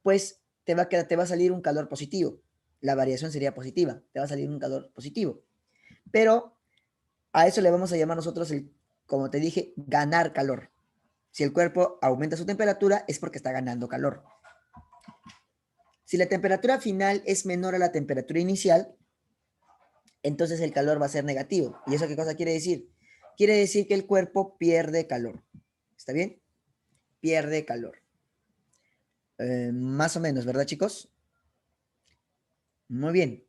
pues te va a salir un calor positivo. La variación sería positiva, te va a salir un calor positivo. Pero a eso le vamos a llamar nosotros, como te dije, ganar calor. Si el cuerpo aumenta su temperatura, es porque está ganando calor. Si la temperatura final es menor a la temperatura inicial, entonces el calor va a ser negativo. ¿Y eso qué cosa quiere decir? Quiere decir que el cuerpo pierde calor. ¿Está bien? Pierde calor. Más o menos, ¿verdad, chicos? Muy bien.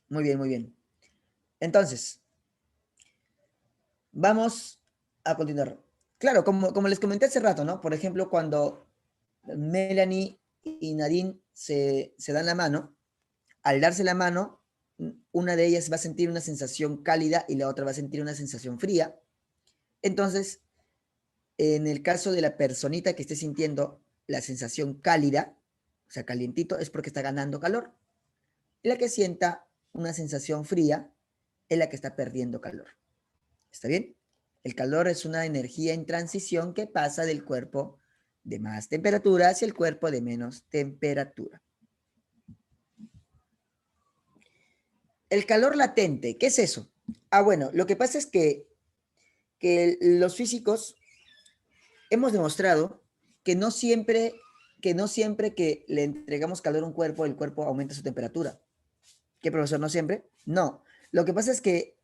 Muy bien, muy bien. Entonces, vamos a continuar. Claro, como les comenté hace rato, ¿no? Por ejemplo, cuando Melanie y Nadine se dan la mano, al darse la mano, una de ellas va a sentir una sensación cálida y la otra va a sentir una sensación fría. Entonces, en el caso de la personita que esté sintiendo la sensación cálida, o sea, calientito, es porque está ganando calor. Y la que sienta una sensación fría es la que está perdiendo calor. ¿Está bien? El calor es una energía en transición que pasa del cuerpo de más temperatura hacia el cuerpo de menos temperatura. El calor latente, ¿qué es eso? Ah, bueno, lo que pasa es que los físicos hemos demostrado que no siempre que le entregamos calor a un cuerpo, el cuerpo aumenta su temperatura. ¿Qué, profesor? ¿No siempre? No. Lo que pasa es que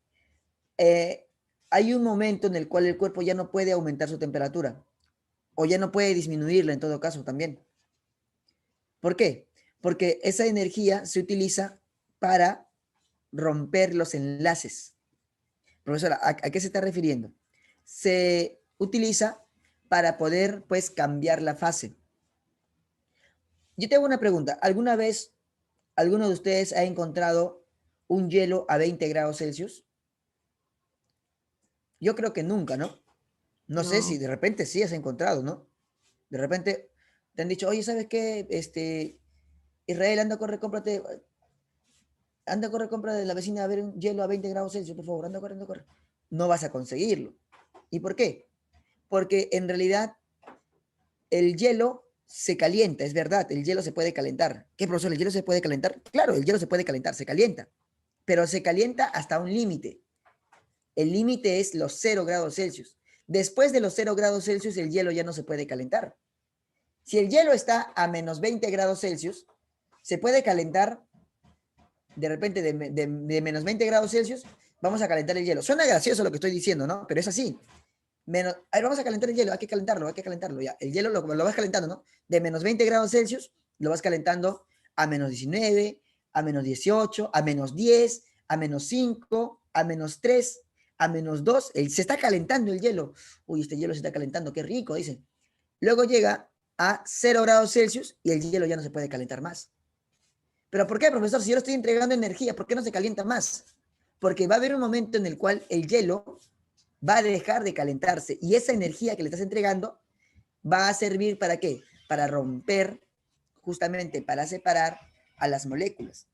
hay un momento en el cual el cuerpo ya no puede aumentar su temperatura o ya no puede disminuirla en todo caso también. ¿Por qué? Porque esa energía se utiliza para romper los enlaces. Profesora, ¿a qué se está refiriendo? Se utiliza para poder, pues, cambiar la fase. Yo te hago una pregunta. ¿Alguna vez alguno de ustedes ha encontrado un hielo a 20 grados Celsius? Yo creo que nunca, ¿no? No sé si de repente sí has encontrado, ¿no? De repente te han dicho, oye, ¿sabes qué? Israel, anda, corre, compra de la vecina a ver un hielo a 20 grados Celsius, por favor, anda, corre, anda, corre. No vas a conseguirlo. ¿Y por qué? Porque en realidad el hielo se calienta, es verdad, el hielo se puede calentar. ¿Qué, profesor? ¿El hielo se puede calentar? Claro, el hielo se puede calentar, se calienta, pero se calienta hasta un límite. El límite es los 0 grados Celsius. Después de los 0 grados Celsius, el hielo ya no se puede calentar. Si el hielo está a menos 20 grados Celsius, se puede calentar de repente de menos 20 grados Celsius, vamos a calentar el hielo. Suena gracioso lo que estoy diciendo, ¿no? Pero es así. A ver, vamos a calentar el hielo, hay que calentarlo, ya. El hielo lo vas calentando, ¿no? De menos 20 grados Celsius, lo vas calentando a menos 19, a menos 18, a menos 10, a menos 5, a menos 3, a menos 2. Se está calentando el hielo. Uy, este hielo se está calentando, qué rico, dicen. Luego llega a 0 grados Celsius y el hielo ya no se puede calentar más. ¿Pero por qué, profesor? Si yo le estoy entregando energía, ¿por qué no se calienta más? Porque va a haber un momento en el cual el hielo va a dejar de calentarse y esa energía que le estás entregando va a servir ¿para qué? Para romper, justamente para separar a las moléculas.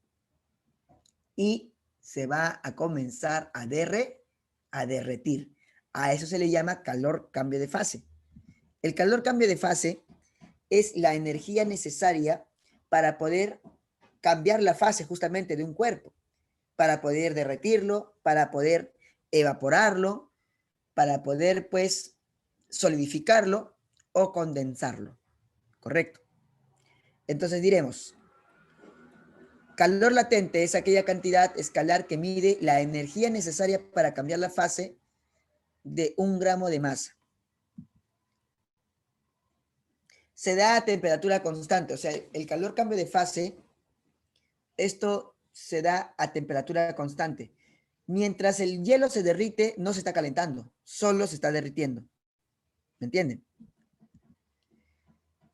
Y se va a comenzar a derretir. A eso se le llama calor cambio de fase. El calor cambio de fase es la energía necesaria para poder cambiar la fase justamente de un cuerpo, para poder derretirlo, para poder evaporarlo, para poder pues solidificarlo o condensarlo. ¿Correcto? Entonces diremos, calor latente es aquella cantidad escalar que mide la energía necesaria para cambiar la fase de 1 gramo de masa. Se da a temperatura constante, o sea, el calor cambio de fase, esto se da a temperatura constante. Mientras el hielo se derrite, no se está calentando, solo se está derritiendo. ¿Me entienden?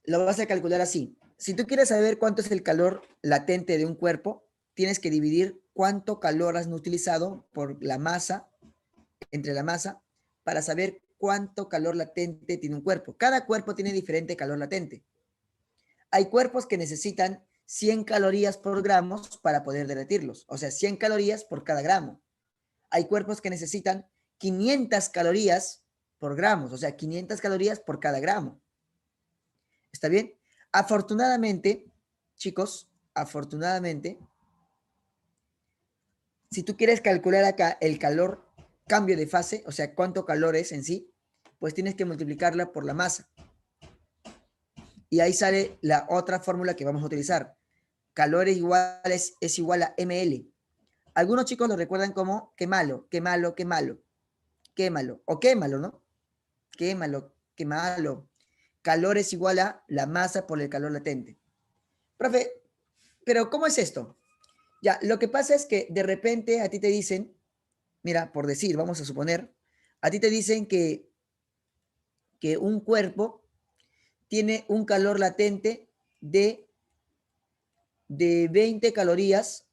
Lo vas a calcular así. Si tú quieres saber cuánto es el calor latente de un cuerpo, tienes que dividir cuánto calor has utilizado por la masa, entre la masa, para saber cuánto calor latente tiene un cuerpo. Cada cuerpo tiene diferente calor latente. Hay cuerpos que necesitan 100 calorías por gramos para poder derretirlos, o sea, 100 calorías por cada gramo. Hay cuerpos que necesitan 500 calorías por gramos, o sea, 500 calorías por cada gramo. ¿Está bien? Afortunadamente, chicos, afortunadamente, si tú quieres calcular acá el calor cambio de fase, o sea, cuánto calor es en sí, pues tienes que multiplicarla por la masa. Y ahí sale la otra fórmula que vamos a utilizar. Calor es igual a ml. Algunos chicos lo recuerdan como qué malo, qué malo, qué malo, quémalo, o quémalo, ¿no? Quémalo, qué malo. Calor es igual a la masa por el calor latente. Profe, pero ¿cómo es esto? Ya, lo que pasa es que de repente a ti te dicen, mira, por decir, vamos a suponer, a ti te dicen que un cuerpo tiene un calor latente de 20 calorías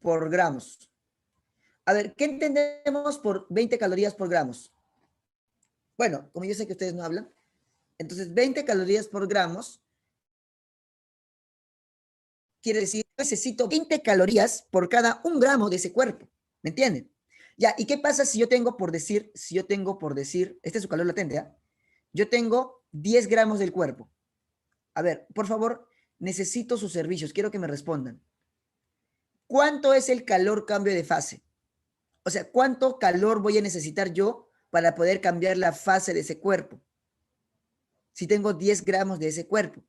por gramos. A ver, ¿qué entendemos por 20 calorías por gramos? Bueno, como yo sé que ustedes no hablan, entonces 20 calorías por gramos quiere decir que necesito 20 calorías por cada 1 gramo de ese cuerpo. ¿Me entienden? Ya, ¿y qué pasa si yo tengo por decir, este es su calor latente, ¿eh? Yo tengo 10 gramos del cuerpo. A ver, por favor, necesito sus servicios, quiero que me respondan. ¿Cuánto es el calor cambio de fase? O sea, ¿cuánto calor voy a necesitar yo para poder cambiar la fase de ese cuerpo? Si tengo 10 gramos de ese cuerpo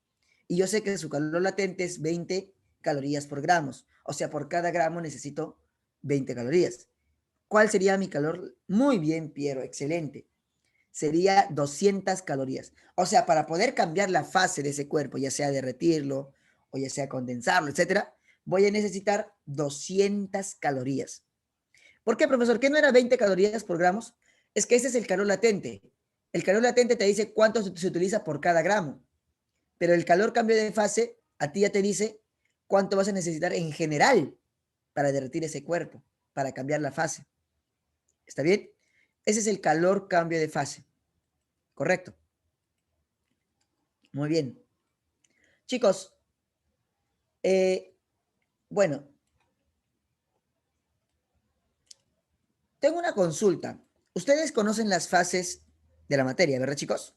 y yo sé que su calor latente es 20 calorías por gramos, o sea, por cada gramo necesito 20 calorías. ¿Cuál sería mi calor? Muy bien, Piero, excelente. Sería 200 calorías. O sea, para poder cambiar la fase de ese cuerpo, ya sea derretirlo o ya sea condensarlo, etcétera, voy a necesitar 200 calorías. ¿Por qué, profesor? ¿Qué no era 20 calorías por gramos? Es que ese es el calor latente. El calor latente te dice cuánto se utiliza por cada gramo, pero el calor cambio de fase a ti ya te dice cuánto vas a necesitar en general para derretir ese cuerpo, para cambiar la fase. ¿Está bien? Ese es el calor cambio de fase. ¿Correcto? Muy bien. Chicos, bueno, tengo una consulta. Ustedes conocen las fases de la materia, ¿verdad, chicos?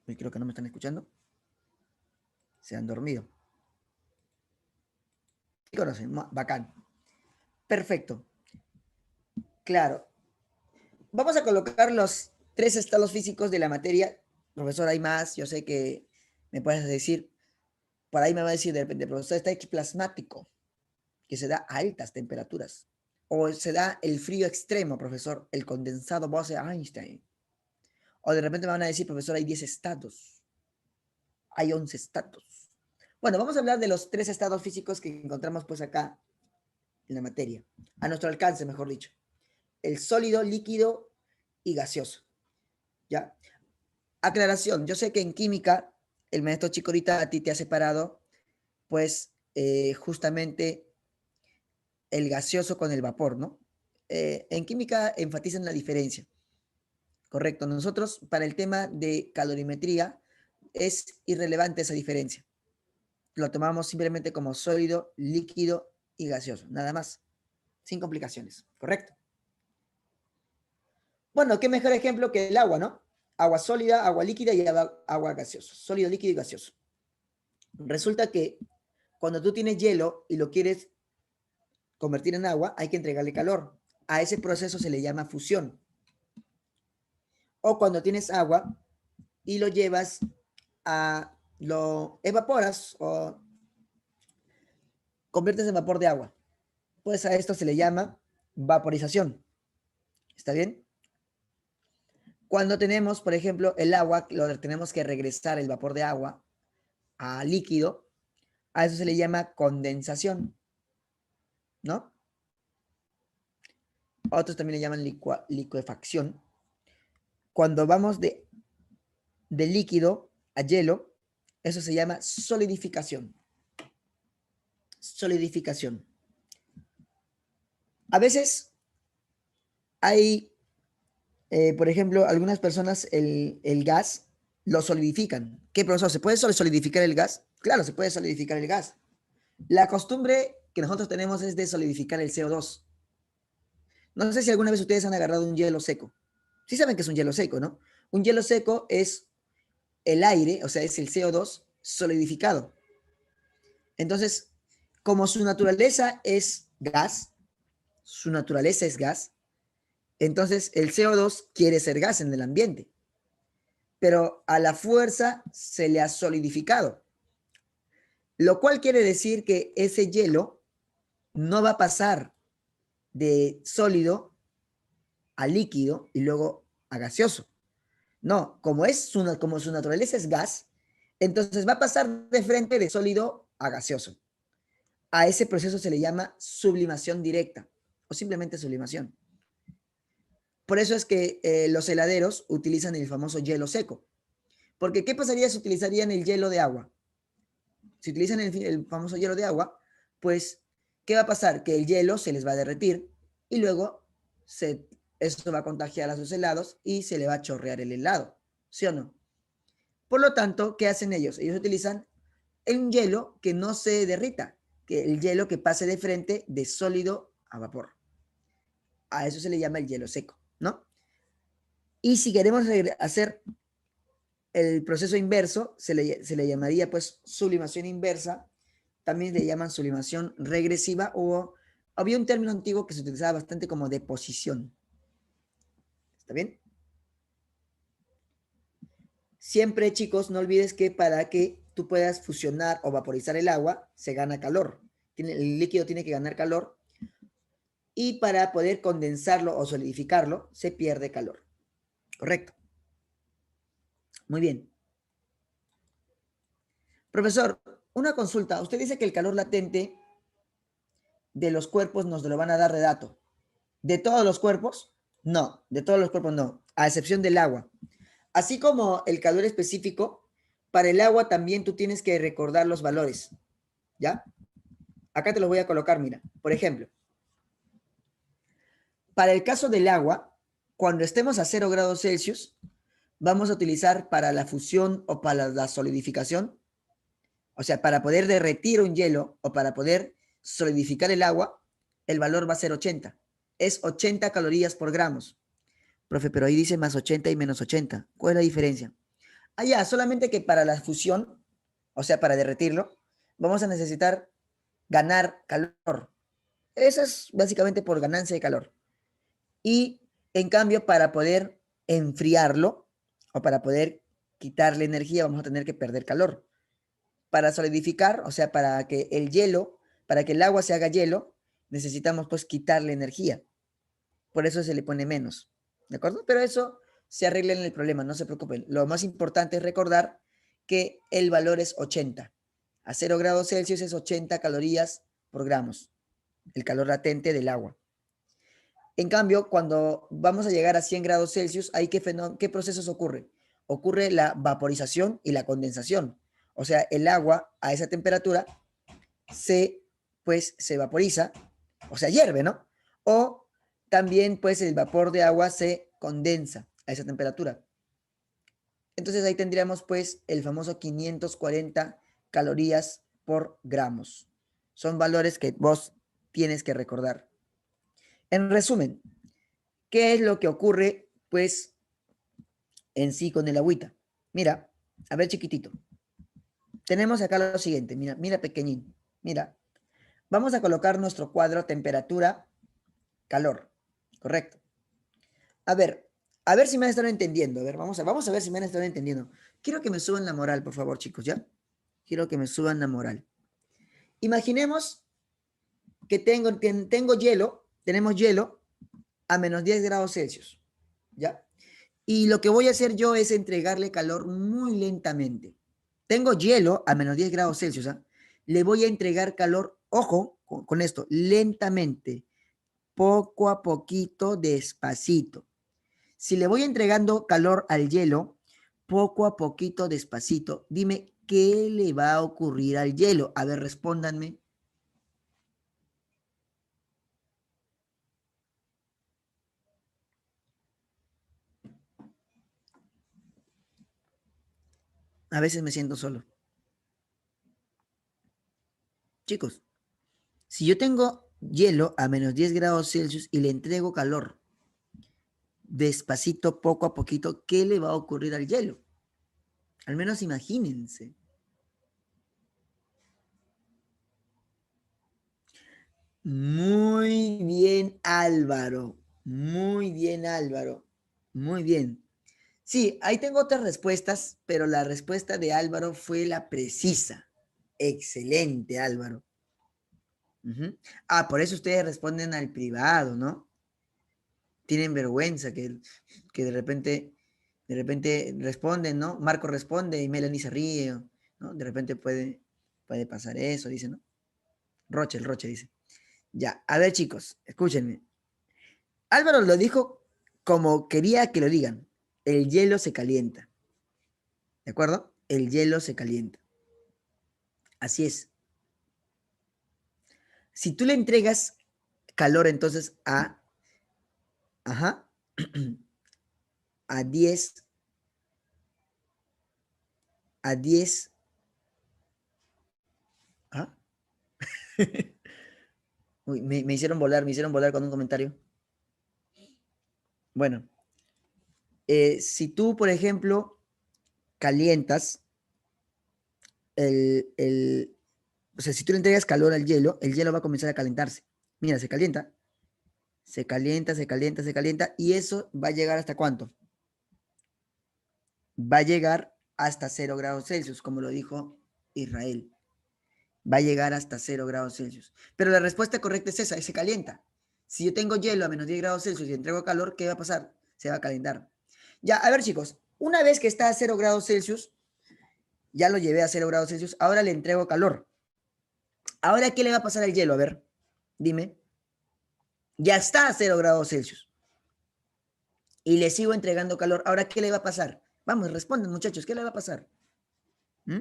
Uy, creo que no me están escuchando. Se han dormido. ¿Sí conocen? Bacán. Perfecto. Claro. Vamos a colocar los 3 estados físicos de la materia. Profesor, hay más. Yo sé que me puedes decir, por ahí me va a decir de repente, profesor, está plasmático, que se da a altas temperaturas. O se da el frío extremo, profesor, el condensado Bose-Einstein. O de repente me van a decir, profesor, hay 10 estados, hay 11 estados. Bueno, vamos a hablar de los 3 estados físicos que encontramos pues acá en la materia, a nuestro alcance, mejor dicho. El sólido, líquido y gaseoso. ¿Ya? Aclaración, yo sé que en química, el maestro Chico ahorita a ti te ha separado, pues, justamente el gaseoso con el vapor, ¿no? En química enfatizan la diferencia, correcto. Nosotros, para el tema de calorimetría, es irrelevante esa diferencia. Lo tomamos simplemente como sólido, líquido y gaseoso, nada más, sin complicaciones, ¿correcto? Bueno, qué mejor ejemplo que el agua, ¿no? Agua sólida, agua líquida y agua gaseosa, sólido, líquido y gaseoso. Resulta que cuando tú tienes hielo y lo quieres convertir en agua, hay que entregarle calor. A ese proceso se le llama fusión. O cuando tienes agua y lo llevas lo evaporas o conviertes en vapor de agua. Pues a esto se le llama vaporización. ¿Está bien? Cuando tenemos, por ejemplo, el agua, lo tenemos que regresar el vapor de agua a líquido, a eso se le llama condensación, ¿no? Otros también le llaman licuefacción. Cuando vamos de líquido a hielo, eso se llama solidificación. Solidificación. A veces hay, por ejemplo, algunas personas el gas lo solidifican. ¿Qué, profesor? ¿Se puede solidificar el gas? Claro, se puede solidificar el gas. La costumbre que nosotros tenemos es de solidificar el CO2. No sé si alguna vez ustedes han agarrado un hielo seco. Sí saben que es un hielo seco, ¿no? Un hielo seco es el aire, o sea, es el CO2 solidificado. Entonces, como su naturaleza es gas, entonces el CO2 quiere ser gas en el ambiente, pero a la fuerza se le ha solidificado, lo cual quiere decir que ese hielo no va a pasar de sólido a líquido y luego a gaseoso. No, como su naturaleza es gas, entonces va a pasar de frente de sólido a gaseoso. A ese proceso se le llama sublimación directa o simplemente sublimación. Por eso es que los heladeros utilizan el famoso hielo seco. Porque ¿qué pasaría si utilizarían el hielo de agua? Si utilizan el famoso hielo de agua, pues, ¿qué va a pasar? Que el hielo se les va a derretir y luego eso va a contagiar a sus helados y se le va a chorrear el helado, ¿sí o no? Por lo tanto, ¿qué hacen ellos? Ellos utilizan un hielo que no se derrita, que el hielo que pase de frente de sólido a vapor. A eso se le llama el hielo seco, ¿no? Y si queremos hacer el proceso inverso, se le llamaría pues sublimación inversa, también le llaman sublimación regresiva o había un término antiguo que se utilizaba bastante como deposición. ¿Está bien? Siempre, chicos, no olvides que para que tú puedas fusionar o vaporizar el agua, se gana calor. El líquido tiene que ganar calor y para poder condensarlo o solidificarlo, se pierde calor. ¿Correcto? Muy bien. Profesor, una consulta. Usted dice que el calor latente de los cuerpos nos lo van a dar de dato. ¿De todos los cuerpos? No, de todos los cuerpos no, a excepción del agua. Así como el calor específico, para el agua también tú tienes que recordar los valores. ¿Ya? Acá te los voy a colocar, mira. Por ejemplo, para el caso del agua, cuando estemos a 0 grados Celsius, vamos a utilizar para la fusión o para la solidificación, o sea, para poder derretir un hielo o para poder solidificar el agua, el valor va a ser 80. Es 80 calorías por gramos. Profe, pero ahí dice más 80 y menos 80. ¿Cuál es la diferencia? Ya, solamente que para la fusión, o sea, para derretirlo, vamos a necesitar ganar calor. Eso es básicamente por ganancia de calor. Y en cambio, para poder enfriarlo o para poder quitarle energía, vamos a tener que perder calor. Para solidificar, o sea, para que el agua se haga hielo, necesitamos pues quitarle energía. Por eso se le pone menos. ¿De acuerdo? Pero eso se arreglen el problema, no se preocupen. Lo más importante es recordar que el valor es 80. A 0 grados Celsius es 80 calorías por gramos, el calor latente del agua. En cambio, cuando vamos a llegar a 100 grados Celsius, ¿ahí qué procesos ocurre? Ocurre la vaporización y la condensación. O sea, el agua a esa temperatura se vaporiza, o sea, hierve, ¿no? O también, pues, el vapor de agua se condensa a esa temperatura. Entonces ahí tendríamos, pues, el famoso 540 calorías por gramos. Son valores que vos tienes que recordar. En resumen, ¿qué es lo que ocurre, pues, en sí con el agüita? Mira, a ver, chiquitito. Tenemos acá lo siguiente, mira, mira pequeñín, mira. Vamos a colocar nuestro cuadro temperatura, calor, correcto. A ver si me han estado entendiendo. A ver, vamos a ver si me han estado entendiendo. Quiero que me suban la moral, por favor, chicos, ¿ya? Quiero que me suban la moral. Imaginemos que tenemos hielo a menos 10 grados Celsius, ¿ya? Y lo que voy a hacer yo es entregarle calor muy lentamente. Tengo hielo a menos 10 grados Celsius, ¿ah? Le voy a entregar calor, ojo, con esto, lentamente, poco a poquito, despacito. Si le voy entregando calor al hielo, poco a poquito, despacito, dime qué le va a ocurrir al hielo. A ver, respóndanme. A veces me siento solo. Chicos, si yo tengo hielo a menos 10 grados Celsius y le entrego calor despacito, poco a poquito, ¿qué le va a ocurrir al hielo? Al menos imagínense. Muy bien, Álvaro. Muy bien, Álvaro. Muy bien. Sí, ahí tengo otras respuestas, pero la respuesta de Álvaro fue la precisa. Excelente, Álvaro. Por eso ustedes responden al privado, ¿no? Tienen vergüenza que de repente responden, ¿no? Marco responde y Melanie se ríe, ¿no? De repente puede pasar eso, dice, ¿no? El Roche dice. Ya, a ver chicos, escúchenme. Álvaro lo dijo como quería que lo digan. El hielo se calienta. ¿De acuerdo? El hielo se calienta. Así es. Si tú le entregas calor entonces ajá, a 10, a 10, ¿ah? Uy, me hicieron volar con un comentario. Bueno, si tú, por ejemplo, calientas o sea, si tú le entregas calor al hielo, el hielo va a comenzar a calentarse. Mira, se calienta, se calienta, se calienta, se calienta, y eso va a llegar hasta ¿cuánto? Va a llegar hasta 0 grados Celsius, como lo dijo Israel. Va a llegar hasta 0 grados Celsius. Pero la respuesta correcta es esa, se calienta. Si yo tengo hielo a menos 10 grados Celsius y entrego calor, ¿qué va a pasar? Se va a calentar. Ya, a ver chicos, una vez que está a 0 grados Celsius, ya lo llevé a 0 grados Celsius, ahora le entrego calor. Ahora, ¿qué le va a pasar al hielo? A ver, dime. Ya está a 0 grados Celsius. Y le sigo entregando calor. Ahora, ¿qué le va a pasar? Vamos, respondan muchachos, ¿qué le va a pasar? ¿Mm?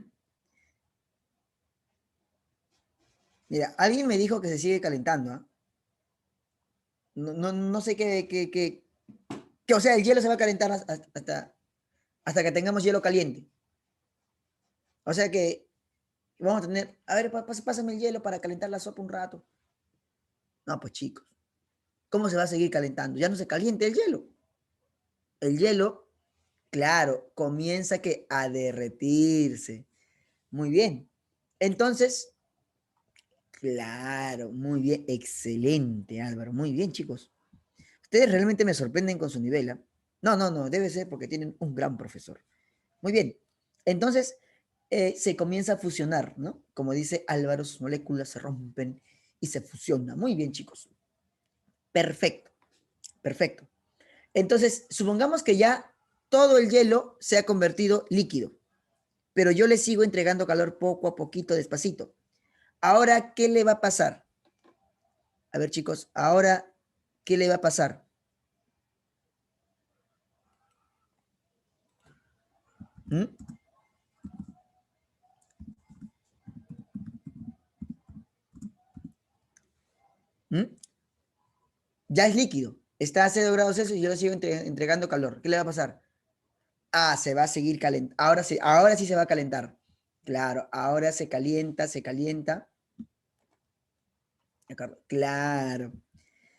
Mira, alguien me dijo que se sigue calentando, ¿eh? No sé o sea, el hielo se va a calentar hasta que tengamos hielo caliente. O sea que vamos a tener, a ver, pásame el hielo para calentar la sopa un rato. No, pues chicos, ¿cómo se va a seguir calentando? Ya no se calienta el hielo. El hielo, claro, comienza a derretirse. Muy bien. Entonces, claro, muy bien, excelente, Álvaro. Muy bien, chicos. Ustedes realmente me sorprenden con su nivel, ¿eh? No, debe ser porque tienen un gran profesor. Muy bien. Entonces, se comienza a fusionar, ¿no? Como dice Álvaro, sus moléculas se rompen y se fusionan. Muy bien, chicos. Perfecto, perfecto. Entonces, supongamos que ya todo el hielo se ha convertido líquido, pero yo le sigo entregando calor poco a poquito, despacito. Ahora, ¿qué le va a pasar? A ver, chicos, ahora, ¿qué le va a pasar? ¿Mm? ¿Mm? Ya es líquido. Está a 0 grados Celsius y yo le sigo entregando calor. ¿Qué le va a pasar? Ah, se va a seguir calentando. Ahora sí se va a calentar. Claro, ahora se calienta, se calienta. Claro,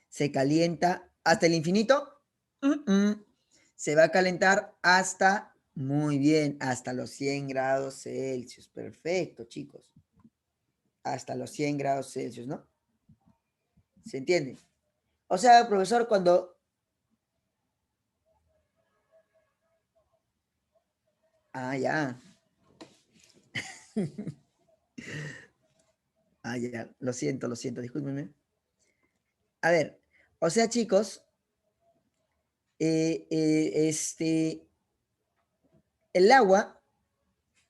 se calienta hasta el infinito. Se va a calentar hasta, muy bien, hasta los 100 grados Celsius. Perfecto, chicos. Hasta los 100 grados Celsius, ¿no? ¿Se entiende? O sea, profesor, cuando... Ah, ya. Ah, ya. Lo siento, discúlpenme. A ver, o sea, chicos, el agua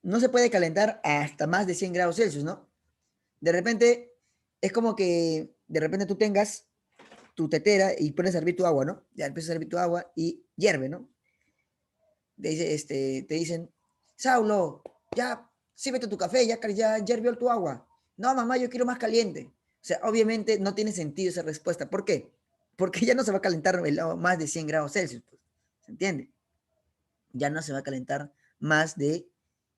no se puede calentar hasta más de 100 grados Celsius, ¿no? De repente, es como que de repente tú tengas tu tetera y pones a hervir tu agua, ¿no? Ya empiezas a hervir tu agua y hierve, ¿no? Te dicen, Saulo, ya sírvete tu café, ya hirvió tu agua. No, mamá, yo quiero más caliente. O sea, obviamente no tiene sentido esa respuesta. ¿Por qué? Porque ya no se va a calentar el agua más de 100 grados Celsius. Pues. ¿Se entiende? Ya no se va a calentar más de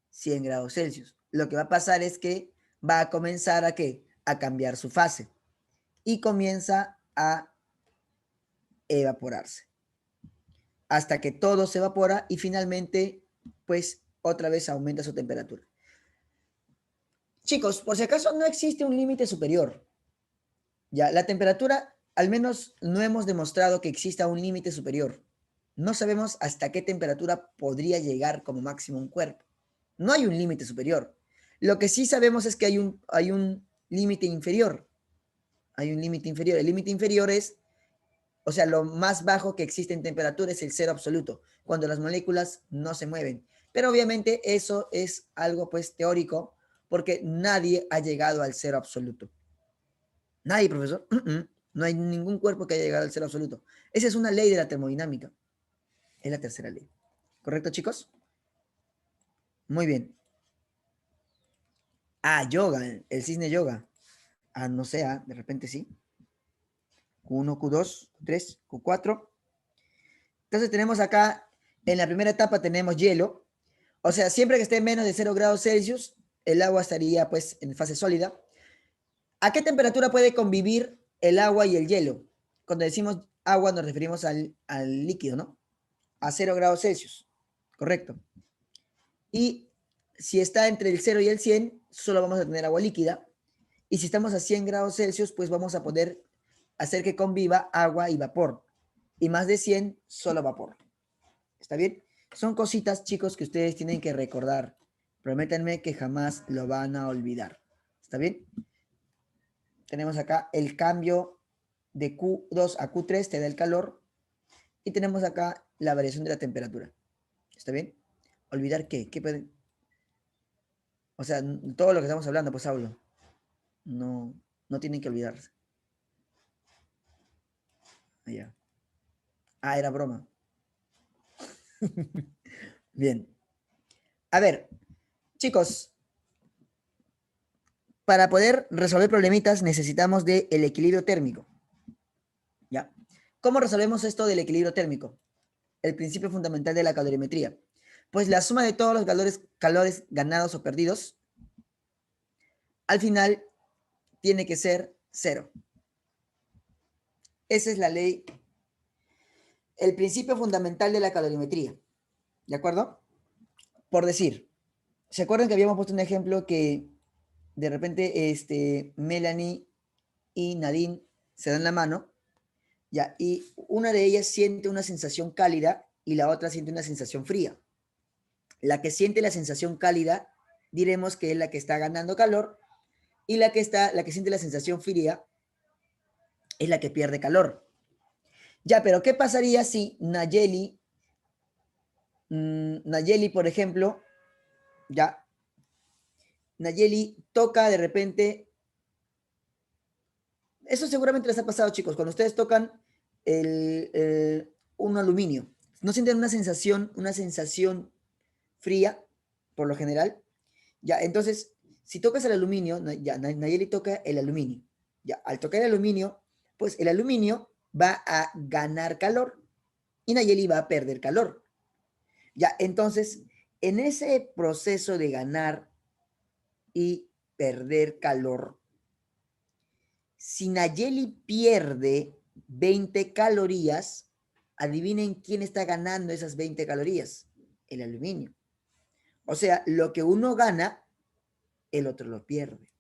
100 grados Celsius. Lo que va a pasar es que va a comenzar a ¿qué? A cambiar su fase y comienza a evaporarse hasta que todo se evapora y finalmente, pues, otra vez aumenta su temperatura. Chicos, por si acaso no existe un límite superior. Ya, la temperatura, al menos no hemos demostrado que exista un límite superior. No sabemos hasta qué temperatura podría llegar como máximo un cuerpo. No hay un límite superior. Lo que sí sabemos es que hay un límite inferior. Hay un límite inferior. El límite inferior es, o sea, lo más bajo que existe en temperatura es el cero absoluto, cuando las moléculas no se mueven. Pero obviamente eso es algo pues teórico, porque nadie ha llegado al cero absoluto. Nadie, profesor. No hay ningún cuerpo que haya llegado al cero absoluto. Esa es una ley de la termodinámica. Es la tercera ley. ¿Correcto, chicos? Muy bien. Ah, yoga, el cisne yoga. Ah, no sé, de repente sí. Q1, Q2, Q3, Q4. Entonces tenemos acá, en la primera etapa tenemos hielo. O sea, siempre que esté menos de 0 grados Celsius, el agua estaría pues en fase sólida. ¿A qué temperatura puede convivir el agua y el hielo? Cuando decimos agua nos referimos al líquido, ¿no? A 0 grados Celsius. Correcto. Y si está entre el 0 y el 100, solo vamos a tener agua líquida. Y si estamos a 100 grados Celsius, pues vamos a poder hacer que conviva agua y vapor. Y más de 100, solo vapor. ¿Está bien? Son cositas, chicos, que ustedes tienen que recordar. Prométanme que jamás lo van a olvidar. ¿Está bien? Tenemos acá el cambio de Q2 a Q3, te da el calor. Y tenemos acá la variación de la temperatura. ¿Está bien? ¿Olvidar qué? ¿Qué pueden? O sea, todo lo que estamos hablando, pues hablo. No, no tienen que olvidarse. Allá. Ah, era broma. Bien. A ver, chicos, para poder resolver problemitas necesitamos del equilibrio térmico. ¿Ya? ¿Cómo resolvemos esto del equilibrio térmico? El principio fundamental de la calorimetría. Pues la suma de todos los calores ganados o perdidos, al final tiene que ser cero. Esa es la ley, el principio fundamental de la calorimetría. ¿De acuerdo? Por decir, ¿se acuerdan que habíamos puesto un ejemplo que de repente Melanie y Nadine se dan la mano? Ya, y una de ellas siente una sensación cálida y la otra siente una sensación fría. La que siente la sensación cálida, diremos que es la que está ganando calor, y la que siente la sensación fría es la que pierde calor. Ya, pero ¿qué pasaría si Nayeli Nayeli, por ejemplo, ya, Nayeli toca de repente, eso seguramente les ha pasado, chicos, cuando ustedes tocan un aluminio, ¿no sienten una sensación fría, por lo general? Ya, entonces, si tocas el aluminio, ya, Nayeli toca el aluminio. Ya, al tocar el aluminio, pues el aluminio va a ganar calor y Nayeli va a perder calor. Ya, entonces, en ese proceso de ganar y perder calor, si Nayeli pierde 20 calorías, adivinen quién está ganando esas 20 calorías. El aluminio. O sea, lo que uno gana, el otro lo pierde.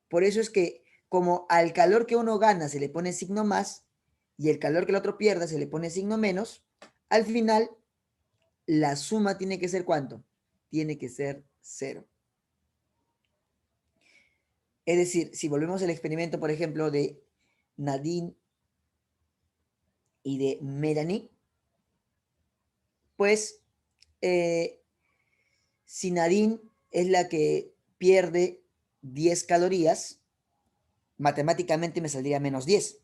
Por eso es que como al calor que uno gana se le pone signo más y el calor que el otro pierda se le pone signo menos, al final la suma tiene que ser ¿cuánto? Tiene que ser 0. Es decir, si volvemos al experimento, por ejemplo, de Nadine y de Melanie, pues si Nadine es la que pierde 10 calorías, matemáticamente me saldría menos 10.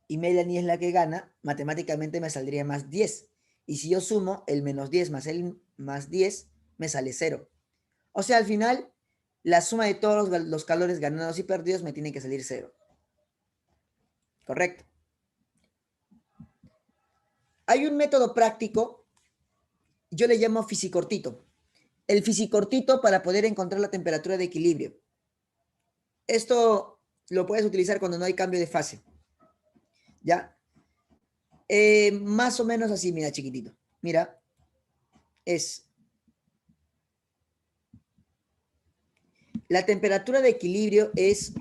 Y Melanie es la que gana, matemáticamente me saldría más 10. Y si yo sumo el menos 10 más el más 10, me sale 0. O sea, al final, la suma de todos los calores ganados y perdidos me tiene que salir 0. ¿Correcto? Hay un método práctico, yo le llamo fisicortito. El fisicortito para poder encontrar la temperatura de equilibrio. Esto lo puedes utilizar cuando no hay cambio de fase. ¿Ya? Más o menos así, mira, chiquitito. Mira, es la temperatura de equilibrio es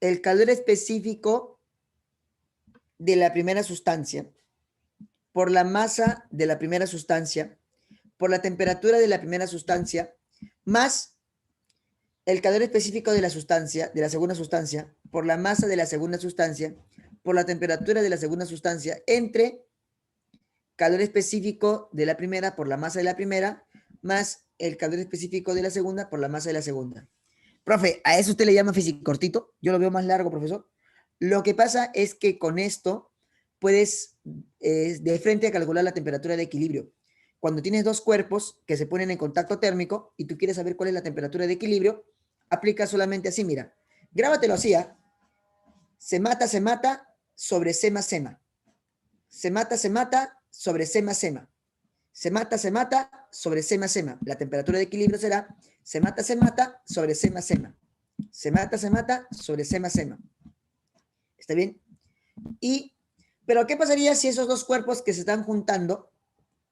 el calor específico de la primera sustancia por la masa de la primera sustancia por la temperatura de la primera sustancia más el calor específico de la sustancia, de la segunda sustancia, por la masa de la segunda sustancia, por la temperatura de la segunda sustancia, entre calor específico de la primera por la masa de la primera, más el calor específico de la segunda por la masa de la segunda. Profe, ¿a eso usted le llama fisicortito? Yo lo veo más largo, profesor. Lo que pasa es que con esto puedes de frente a calcular la temperatura de equilibrio. Cuando tienes dos cuerpos que se ponen en contacto térmico y tú quieres saber cuál es la temperatura de equilibrio, aplica solamente así, mira. Grábatelo así, ¿ah? Se mata, sobre C más sema. Se mata, sobre C más sema. Se mata, sobre C más sema. La temperatura de equilibrio será se mata, sobre C más sema. Se mata, sobre C más sema. ¿Está bien? Pero ¿qué pasaría si esos dos cuerpos que se están juntando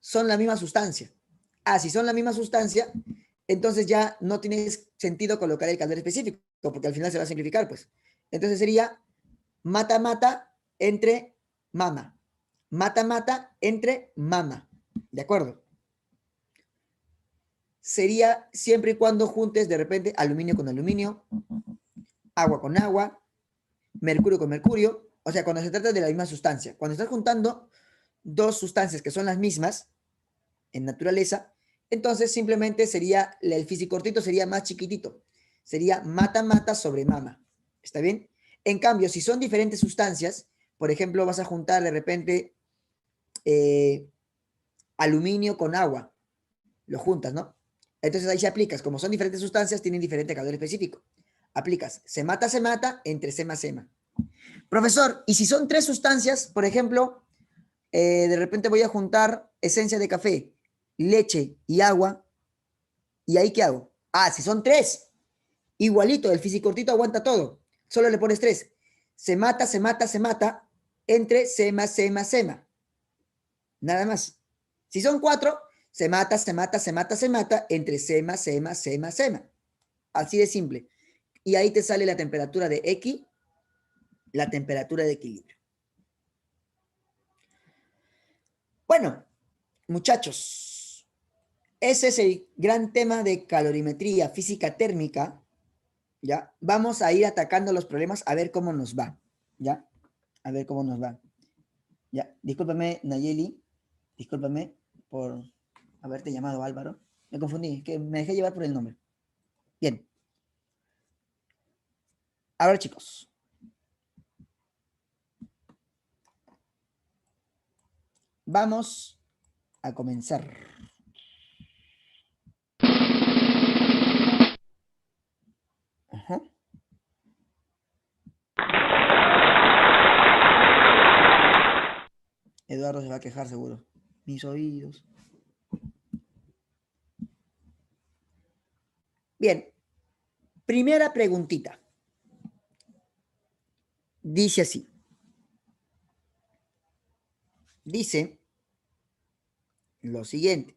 son la misma sustancia? Ah, si son la misma sustancia, entonces ya no tiene sentido colocar el calor específico, porque al final se va a simplificar, pues. Entonces sería mata entre mama. Mata entre mama. ¿De acuerdo? Sería siempre y cuando juntes de repente aluminio con aluminio, agua con agua, mercurio con mercurio, o sea, cuando se trata de la misma sustancia. Cuando estás juntando dos sustancias que son las mismas en naturaleza, entonces simplemente sería, el fisicortito sería más chiquitito. Sería mata sobre mama. ¿Está bien? En cambio, si son diferentes sustancias, por ejemplo, vas a juntar de repente aluminio con agua. Lo juntas, ¿no? Entonces ahí se aplicas. Como son diferentes sustancias, tienen diferente calor específico. Aplicas se mata entre sema. Profesor, y si son tres sustancias, por ejemplo, de repente voy a juntar esencia de café, leche y agua, ¿y ahí qué hago? Ah, si son tres, igualito, el fisicortito aguanta todo, solo le pones tres. Se mata entre sema. Nada más. Si son cuatro, se mata entre sema. Así de simple. Y ahí te sale la temperatura de X, la temperatura de equilibrio. Bueno, muchachos, ese es el gran tema de calorimetría, física térmica, ¿ya? Vamos a ir atacando los problemas a ver cómo nos va, ¿ya? A ver cómo nos va. Ya, discúlpame, Nayeli. Discúlpame por haberte llamado Álvaro. Me confundí, que me dejé llevar por el nombre. Bien. A ver, chicos. Vamos a comenzar. Ajá. Eduardo se va a quejar seguro. Mis oídos. Bien. Primera preguntita. Dice así. Dice lo siguiente.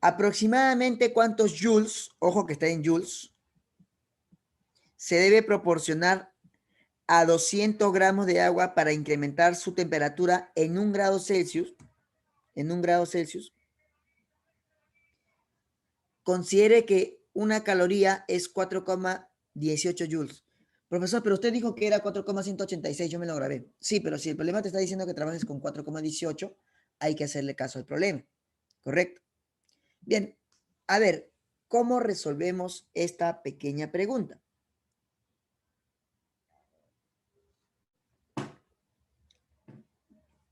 Aproximadamente cuántos joules, ojo que está en joules, se debe proporcionar a 200 gramos de agua para incrementar su temperatura en 1 grado Celsius. En 1 grado Celsius. Considere que una caloría es 4,18 joules. Profesor, pero usted dijo que era 4,186, yo me lo grabé. Sí, pero si el problema te está diciendo que trabajes con 4,18, hay que hacerle caso al problema. ¿Correcto? Bien, a ver, ¿cómo resolvemos esta pequeña pregunta?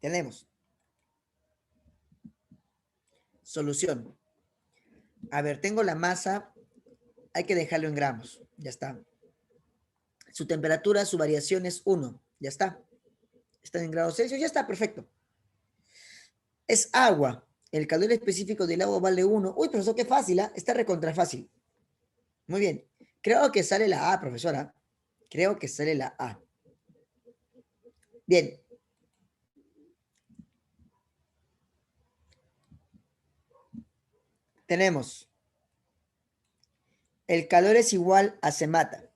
Tenemos solución. A ver, tengo la masa, hay que dejarlo en gramos, ya está. Su temperatura, su variación es 1, ya está. Está en grados Celsius, ya está, perfecto. Es agua. El calor específico del agua vale 1. Uy, profesor, qué fácil, ¿ah? Está recontra fácil. Muy bien. Creo que sale la A, profesora. Creo que sale la A. Bien. Tenemos. El calor es igual a se mata.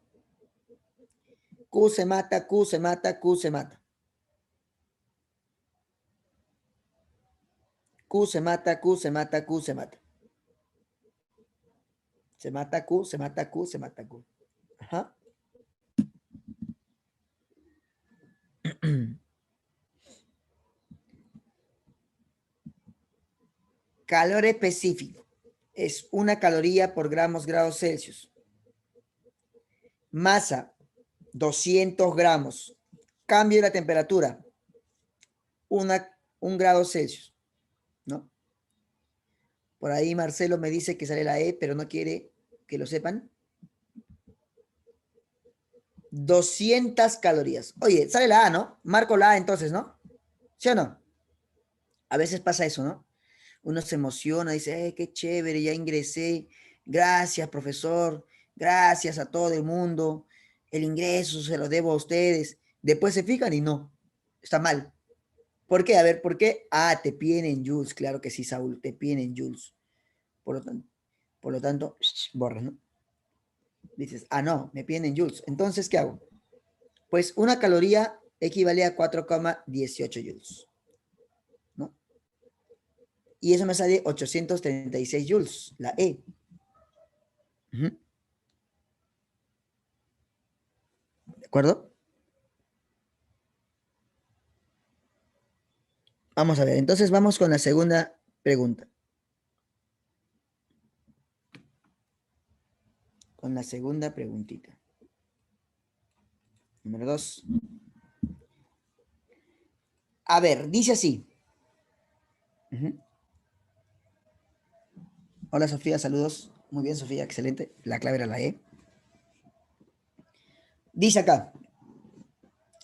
Q se mata, Q se mata, Q se mata. Q se mata, Q se mata, Q se mata. Se mata Q, se mata Q, se mata Q. Ajá. Calor específico. Es 1 caloría por grados Celsius. Masa, 200 gramos. Cambio de la temperatura, 1 grado Celsius, ¿no? Por ahí Marcelo me dice que sale la E, pero no quiere que lo sepan. 200 calorías. Oye, sale la A, ¿no? Marco la A entonces, ¿no? ¿Sí o no? A veces pasa eso, ¿no? Uno se emociona, dice, qué chévere, ya ingresé. Gracias, profesor. Gracias a todo el mundo. El ingreso se lo debo a ustedes. Después se fijan y no. Está mal. ¿Por qué? A ver, ¿por qué? Ah, te piden en joules. Claro que sí, Saúl, te piden en joules. Por lo tanto, borras, ¿no? Dices, ah, no, me piden en joules. Entonces, ¿qué hago? Pues 1 caloría equivale a 4,18 joules, ¿no? Y eso me sale 836 joules, la E. ¿De acuerdo? Vamos a ver, entonces vamos con la segunda pregunta. Con la segunda preguntita. Número 2. A ver, dice así. Hola Sofía, saludos. Muy bien, Sofía, excelente. La clave era la E. Dice acá,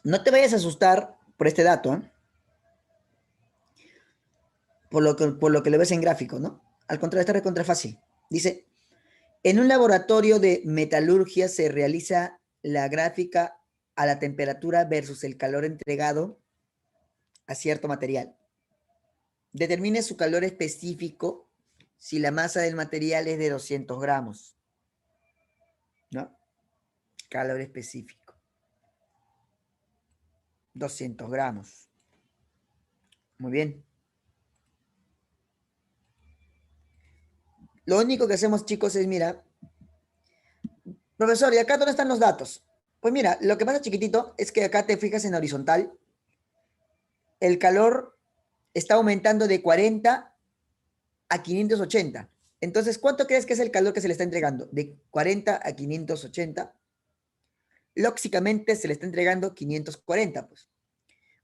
no te vayas a asustar por este dato, ¿eh? Por lo que le ves en gráfico, ¿no? Al contrario, está recontra fácil. Dice, en un laboratorio de metalurgia se realiza la gráfica a la temperatura versus el calor entregado a cierto material. Determine su calor específico si la masa del material es de 200 gramos, ¿no? Calor específico. 200 gramos. Muy bien. Lo único que hacemos, chicos, es, mira, profesor, ¿y acá dónde están los datos? Pues mira, lo que pasa, chiquitito, es que acá te fijas en horizontal, el calor está aumentando de 40 a 580. Entonces, ¿cuánto crees que es el calor que se le está entregando? De 40 a 580. Lógicamente se le está entregando 540, pues.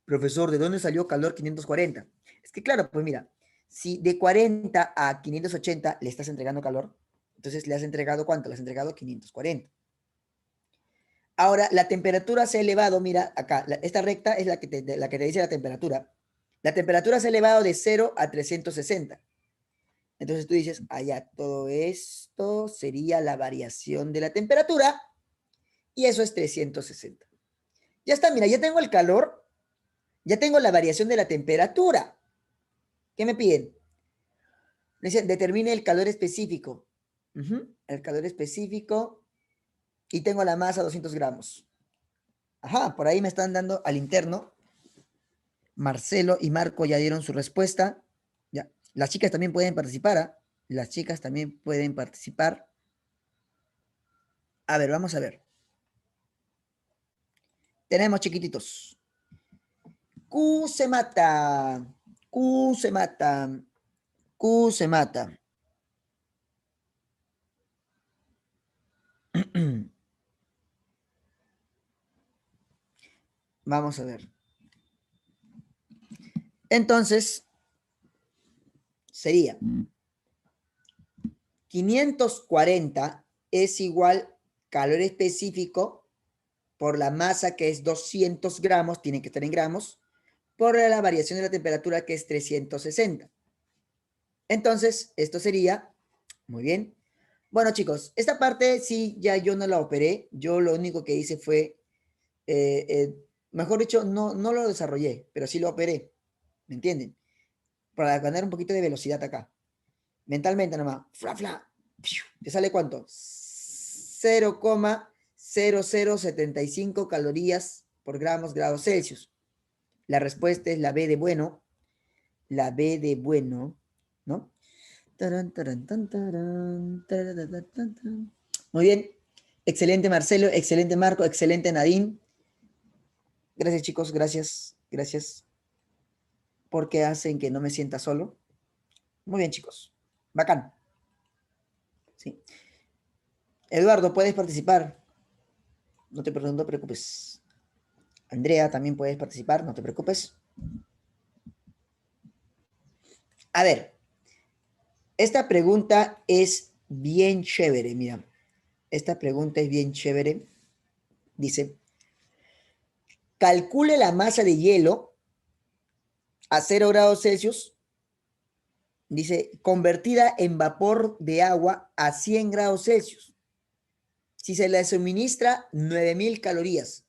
Profesor, ¿de dónde salió calor 540? Es que claro, pues mira, si de 40 a 580 le estás entregando calor, entonces le has entregado ¿cuánto? Le has entregado 540. Ahora, la temperatura se ha elevado, mira, acá, esta recta es la que te dice la temperatura. La temperatura se ha elevado de 0 a 360. Entonces tú dices, allá, todo esto sería la variación de la temperatura y eso es 360. Ya está, mira, ya tengo el calor, ya tengo la variación de la temperatura. ¿Qué me piden? Me dicen, determine el calor específico. El calor específico y tengo la masa 200 gramos. Ajá, por ahí me están dando al interno. Marcelo y Marco ya dieron su respuesta. Ya. Las chicas también pueden participar. ¿Ah? Las chicas también pueden participar. A ver, vamos a ver. Tenemos chiquititos. Q se mata. Q se mata. Q se mata. Vamos a ver. Entonces, sería 540 es igual calor específico por la masa que es 200 gramos, tiene que estar en gramos, por la variación de la temperatura que es 360. Entonces, esto sería, muy bien. Bueno, chicos, esta parte sí, ya yo no la operé. Yo lo único que hice fue, mejor dicho, no lo desarrollé, pero sí lo operé. ¿Me entienden? Para ganar un poquito de velocidad acá. Mentalmente nomás. Fla, fla. ¿Te sale cuánto? 0,0075 calorías por grados Celsius. La respuesta es la B de bueno. La B de bueno, ¿no? Muy bien. Excelente, Marcelo. Excelente, Marco. Excelente, Nadine. Gracias, chicos. Gracias. Gracias. Porque hacen que no me sienta solo. Muy bien, chicos. Bacán. Sí. Eduardo, puedes participar. No te preocupes. Andrea, también puedes participar. No te preocupes. A ver. Esta pregunta es bien chévere, mira. Esta pregunta es bien chévere. Dice, calcule la masa de hielo a 0 grados Celsius. Dice, convertida en vapor de agua a 100 grados Celsius. Si se le suministra 9000 calorías,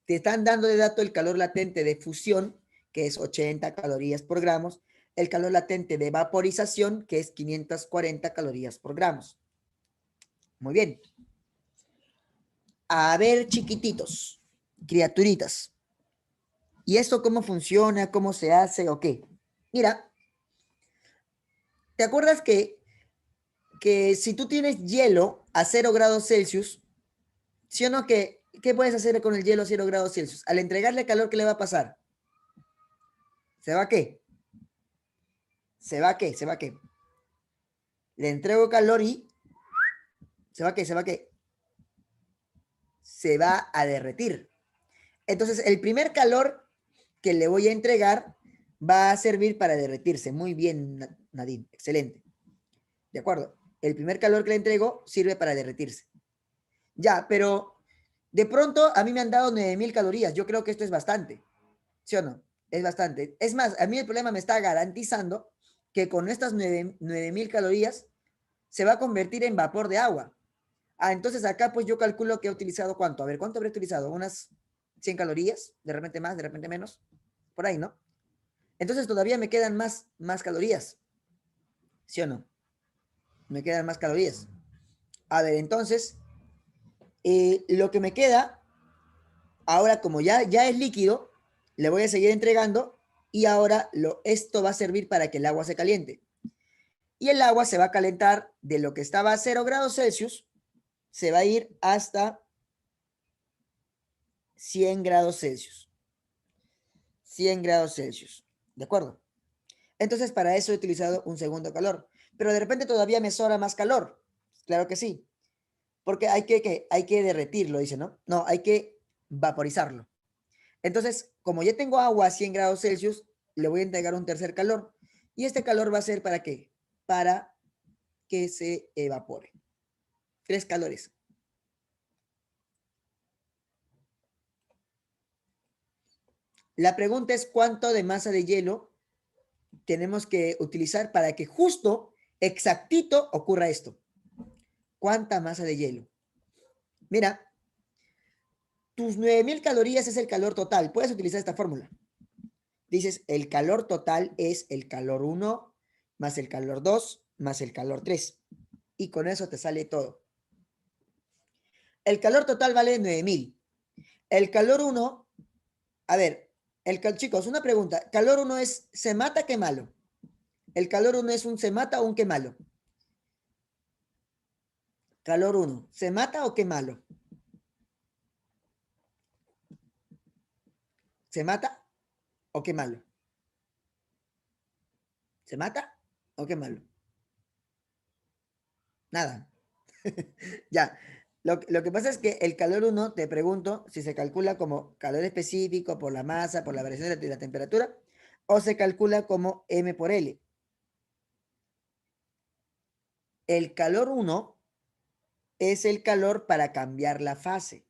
te están dando de dato el calor latente de fusión, que es 80 calorías por gramos, el calor latente de vaporización, que es 540 calorías por gramos. Muy bien. A ver, chiquititos, criaturitas. ¿Y esto cómo funciona? ¿Cómo se hace o qué? Mira, ¿te acuerdas que si tú tienes hielo a 0 grados Celsius, ¿sí o no? ¿Qué puedes hacer con el hielo a 0 grados Celsius? Al entregarle calor, ¿qué le va a pasar? ¿Se va a qué? ¿Se va a qué? ¿Se va a qué? Le entrego calor y ¿se va a qué? ¿Se va a qué? Se va a derretir. Entonces, el primer calor que le voy a entregar va a servir para derretirse. Muy bien, Nadine. Excelente. ¿De acuerdo? El primer calor que le entrego sirve para derretirse. Ya, pero de pronto a mí me han dado 9000 calorías. Yo creo que esto es bastante. ¿Sí o no? Es bastante. Es más, a mí el problema me está garantizando que con estas 9000 calorías se va a convertir en vapor de agua. Ah, entonces acá pues yo calculo que he utilizado ¿cuánto? A ver, ¿cuánto habré utilizado? Unas 100 calorías, de repente más, de repente menos. Por ahí, ¿no? Entonces todavía me quedan más calorías. ¿Sí o no? Me quedan más calorías. A ver, entonces, lo que me queda, ahora como ya es líquido, le voy a seguir entregando y ahora esto va a servir para que el agua se caliente. Y el agua se va a calentar de lo que estaba a 0 grados Celsius, se va a ir hasta 100 grados Celsius. 100 grados Celsius. ¿De acuerdo? Entonces, para eso he utilizado un segundo calor. Pero de repente todavía me sobra más calor. Claro que sí. Porque hay que derretirlo, dice, ¿no? No, hay que vaporizarlo. Entonces, como ya tengo agua a 100 grados Celsius, le voy a entregar un tercer calor. ¿Y este calor va a ser para qué? Para que se evapore. 3 calores. La pregunta es cuánto de masa de hielo tenemos que utilizar para que justo, exactito, ocurra esto. ¿Cuánta masa de hielo? Mira, tus 9000 calorías es el calor total. Puedes utilizar esta fórmula. Dices, el calor total es el calor 1 más el calor 2 más el calor 3. Y con eso te sale todo. El calor total vale 9000. El calor 1, a ver, chicos, una pregunta. Calor 1 es, ¿se mata qué malo? ¿El calor 1 es un se mata o un qué malo? Calor 1, ¿se mata o qué malo? ¿Se mata o qué malo? ¿Se mata o qué malo? Nada. Ya. Lo que pasa es que el calor 1, te pregunto si se calcula como calor específico por la masa, por la variación de la temperatura, o se calcula como M por L. El calor 1 es el calor para cambiar la fase,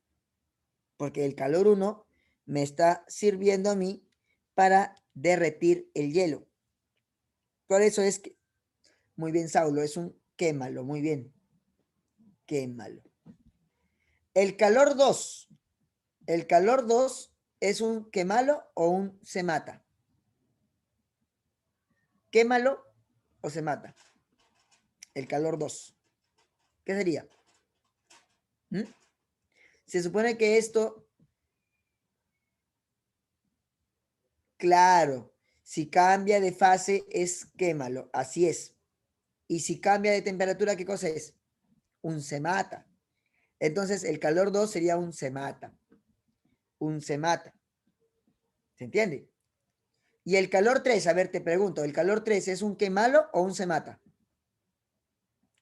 porque el calor 1 me está sirviendo a mí para derretir el hielo. Por eso es que, muy bien, Saulo, es un quémalo, muy bien, quémalo. El calor 2 es un quémalo o un se mata. Quémalo o se mata. El calor 2. ¿Qué sería? ¿Mm? Se supone que esto, claro, si cambia de fase es quémalo, así es. Y si cambia de temperatura, ¿qué cosa es? Un se mata. Entonces el calor 2 sería un se mata. Un se mata. ¿Se entiende? Y el calor 3, a ver, te pregunto, ¿el calor 3 es un quémalo o un se mata?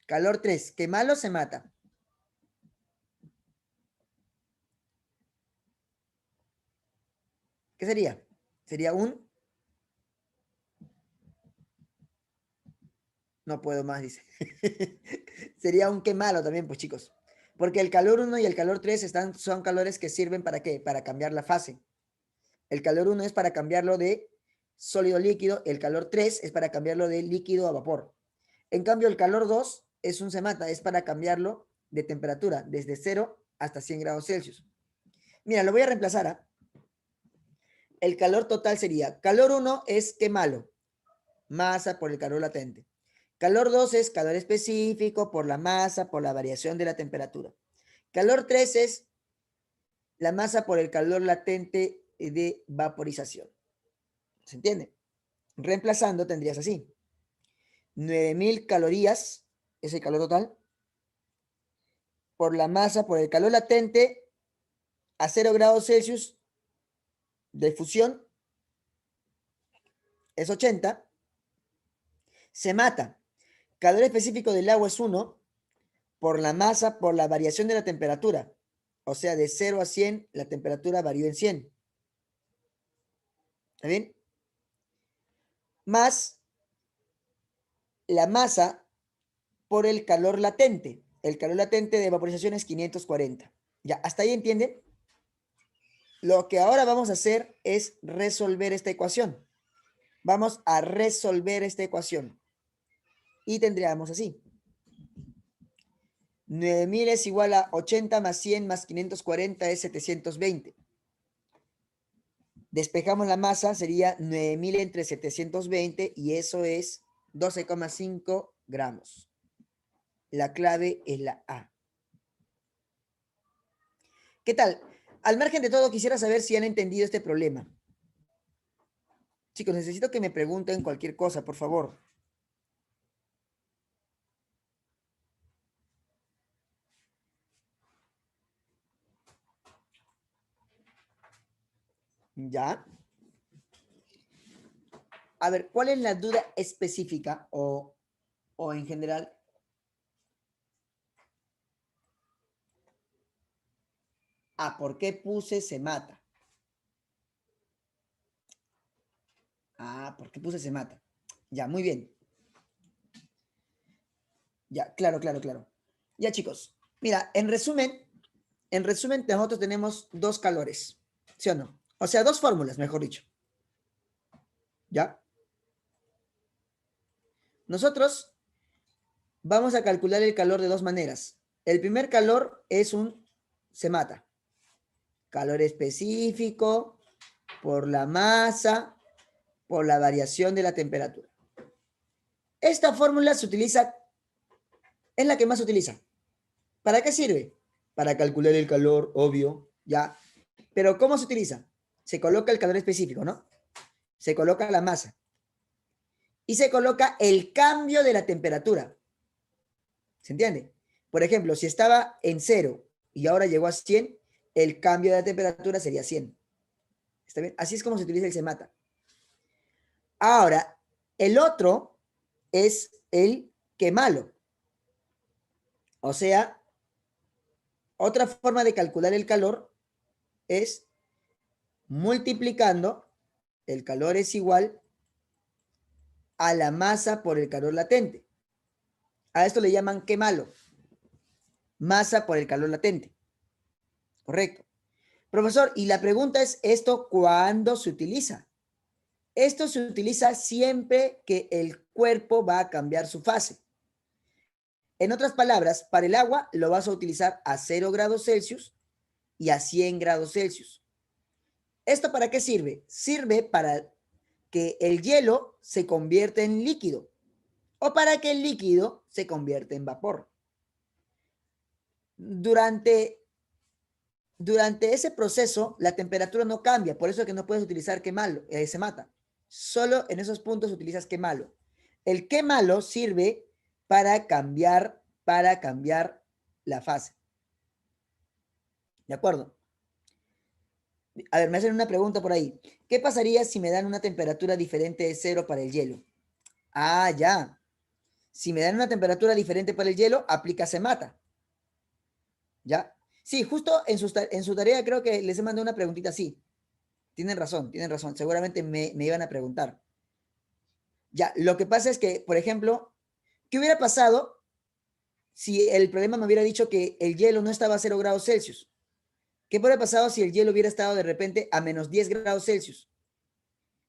Calor 3, quémalo, se mata. ¿Qué sería? Sería un... No puedo más, dice. Sería un quémalo también, pues chicos. Porque el calor 1 y el calor 3 son calores que sirven para qué? Para cambiar la fase. El calor 1 es para cambiarlo de sólido a líquido. El calor 3 es para cambiarlo de líquido a vapor. En cambio, el calor 2 es un se mata, es para cambiarlo de temperatura, desde 0 hasta 100 grados Celsius. Mira, lo voy a reemplazar. ¿Ah? El calor total sería, calor 1 es quémalo, masa por el calor latente. Calor 2 es calor específico por la masa, por la variación de la temperatura. Calor 3 es la masa por el calor latente de vaporización. ¿Se entiende? Reemplazando tendrías así. 9000 calorías es el calor total por la masa, por el calor latente a 0 grados Celsius de fusión es 80. Se mata. Calor específico del agua es 1 por la masa, por la variación de la temperatura. O sea, de 0 a 100, la temperatura varió en 100. ¿Está bien? Más la masa por el calor latente. El calor latente de vaporización es 540. Ya, ¿hasta ahí entienden? Lo que ahora vamos a hacer es resolver esta ecuación. Vamos a resolver esta ecuación. Y tendríamos así. 9000 es igual a 80 más 100 más 540 es 720. Despejamos la masa, sería 9000 entre 720 y eso es 12,5 gramos. La clave es la A. ¿Qué tal? Al margen de todo, quisiera saber si han entendido este problema. Chicos, necesito que me pregunten cualquier cosa, por favor. ¿Ya? A ver, ¿cuál es la duda específica o en general? Ah, ¿por qué puse se mata? Ah, ¿por qué puse se mata? Ya, muy bien. Ya, claro, claro, claro. Ya, chicos. Mira, en resumen, nosotros tenemos dos calores, ¿sí o no? O sea, dos fórmulas, mejor dicho. ¿Ya? Nosotros vamos a calcular el calor de dos maneras. El primer calor es un se mata. Calor específico por la masa, por la variación de la temperatura. Esta fórmula se utiliza, es la que más se utiliza. ¿Para qué sirve? Para calcular el calor, obvio, ya. Pero ¿cómo se utiliza? Se coloca el calor específico, ¿no? Se coloca la masa. Y se coloca el cambio de la temperatura. ¿Se entiende? Por ejemplo, si estaba en 0 y ahora llegó a 100, el cambio de la temperatura sería 100. ¿Está bien? Así es como se utiliza el se mata. Ahora, el otro es el quemalo. O sea, otra forma de calcular el calor es multiplicando, el calor es igual a la masa por el calor latente. A esto le llaman quemalo. Masa por el calor latente. Correcto. Profesor, y la pregunta es, ¿esto cuándo se utiliza? Esto se utiliza siempre que el cuerpo va a cambiar su fase. En otras palabras, para el agua lo vas a utilizar a 0 grados Celsius y a 100 grados Celsius. ¿Esto para qué sirve? Sirve para que el hielo se convierta en líquido o para que el líquido se convierta en vapor. Durante ese proceso, la temperatura no cambia, por eso es que no puedes utilizar quemalo, se mata. Solo en esos puntos utilizas quemalo. El quemalo sirve para cambiar la fase. ¿De acuerdo? A ver, me hacen una pregunta por ahí. ¿Qué pasaría si me dan una temperatura diferente de 0 para el hielo? Ah, ya. Si me dan una temperatura diferente para el hielo, aplica se mata. ¿Ya? Sí, justo en su tarea creo que les he mandado una preguntita así. Tienen razón, tienen razón. Seguramente me iban a preguntar. Ya, lo que pasa es que, por ejemplo, ¿qué hubiera pasado si el problema me hubiera dicho que el hielo no estaba a 0 grados Celsius? ¿Qué hubiera pasado si el hielo hubiera estado de repente a menos 10 grados Celsius?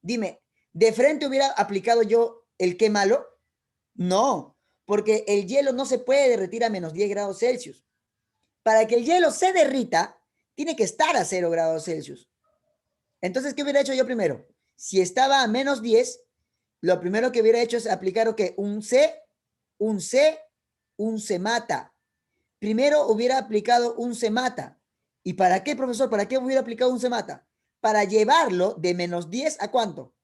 Dime, ¿de frente hubiera aplicado yo el qué malo? No, porque el hielo no se puede derretir a menos 10 grados Celsius. Para que el hielo se derrita, tiene que estar a 0 grados Celsius. Entonces, ¿qué hubiera hecho yo primero? Si estaba a menos 10, lo primero que hubiera hecho es aplicar ¿qué? Un se mata. Primero hubiera aplicado un se mata. ¿Y para qué, profesor? ¿Para qué hubiera aplicado un se mata? Para llevarlo de menos 10 a ¿cuánto?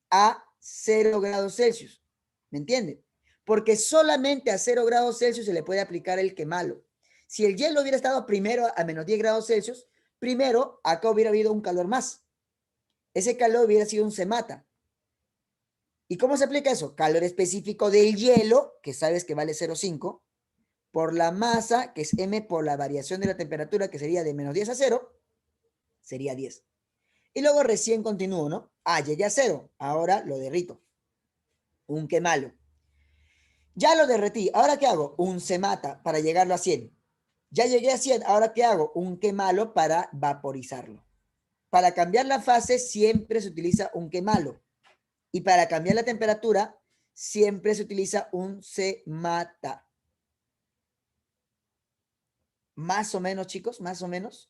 A 0 grados Celsius. ¿Me entiende? Porque solamente a 0 grados Celsius se le puede aplicar el quemalo. Si el hielo hubiera estado primero a menos 10 grados Celsius, primero acá hubiera habido un calor más. Ese calor hubiera sido un se mata. ¿Y cómo se aplica eso? Calor específico del hielo, que sabes que vale 0,5, por la masa, que es M por la variación de la temperatura, que sería de menos 10 a 0, sería 10. Y luego recién continúo, ¿no? Ah, llegué a 0, ahora lo derrito. Un quemalo. Ya lo derretí, ¿ahora qué hago? Un se mata para llegarlo a 100. Ya llegué a 100, ¿ahora qué hago? Un quemalo para vaporizarlo. Para cambiar la fase siempre se utiliza un quemalo. Y para cambiar la temperatura siempre se utiliza un se mata. Más o menos, chicos, más o menos.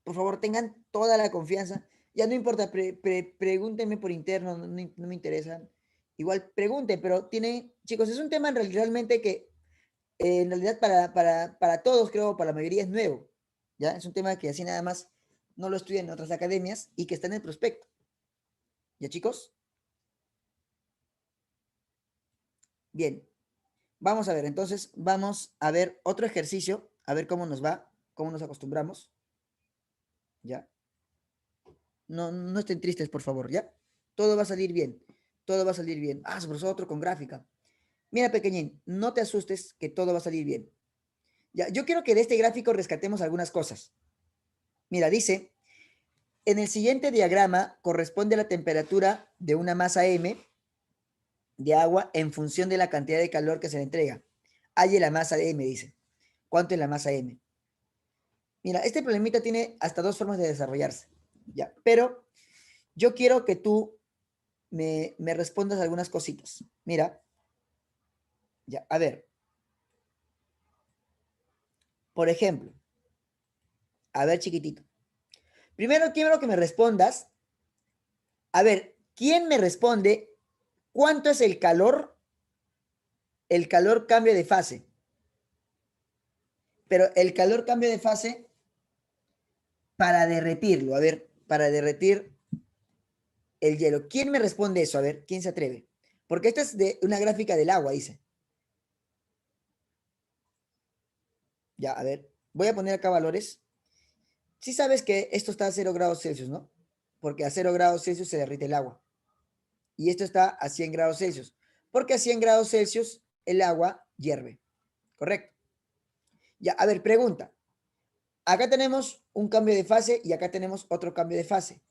Por favor, tengan toda la confianza. Ya no importa, pregúntenme por interno, no me interesa. Igual pregunten, pero tiene, chicos, es un tema realmente que en realidad para todos, creo, para la mayoría es nuevo. ¿Ya? Es un tema que así nada más no lo estudian en otras academias y que está en el prospecto. ¿Ya, chicos? Bien. Vamos a ver, entonces vamos a ver otro ejercicio, a ver cómo nos va, cómo nos acostumbramos. ¿Ya? No, no estén tristes, por favor, ¿ya? Todo va a salir bien. Todo va a salir bien. Ah, sobre otro con gráfica. Mira, pequeñín, no te asustes que todo va a salir bien. Ya, yo quiero que de este gráfico rescatemos algunas cosas. Mira, dice, en el siguiente diagrama corresponde a la temperatura de una masa M de agua en función de la cantidad de calor que se le entrega. Halle la masa de M, dice. ¿Cuánto es la masa M? Mira, este problemita tiene hasta dos formas de desarrollarse. Ya, pero yo quiero que tú me respondas algunas cositas. Mira, ya, a ver. Por ejemplo, a ver, chiquitito. Primero quiero que me respondas. A ver, ¿quién me responde cuánto es el calor? El calor cambia de fase. Pero el calor cambia de fase para derretirlo. A ver, para derretir el hielo. ¿Quién me responde eso? A ver, ¿quién se atreve? Porque esta es de una gráfica del agua, dice. Ya, a ver, voy a poner acá valores. Sí sabes que esto está a 0 grados Celsius, ¿no? Porque a 0 grados Celsius se derrite el agua. Y esto está a 100 grados Celsius. Porque a 100 grados Celsius el agua hierve. ¿Correcto? Ya, a ver, pregunta. Acá tenemos un cambio de fase y acá tenemos otro cambio de fase.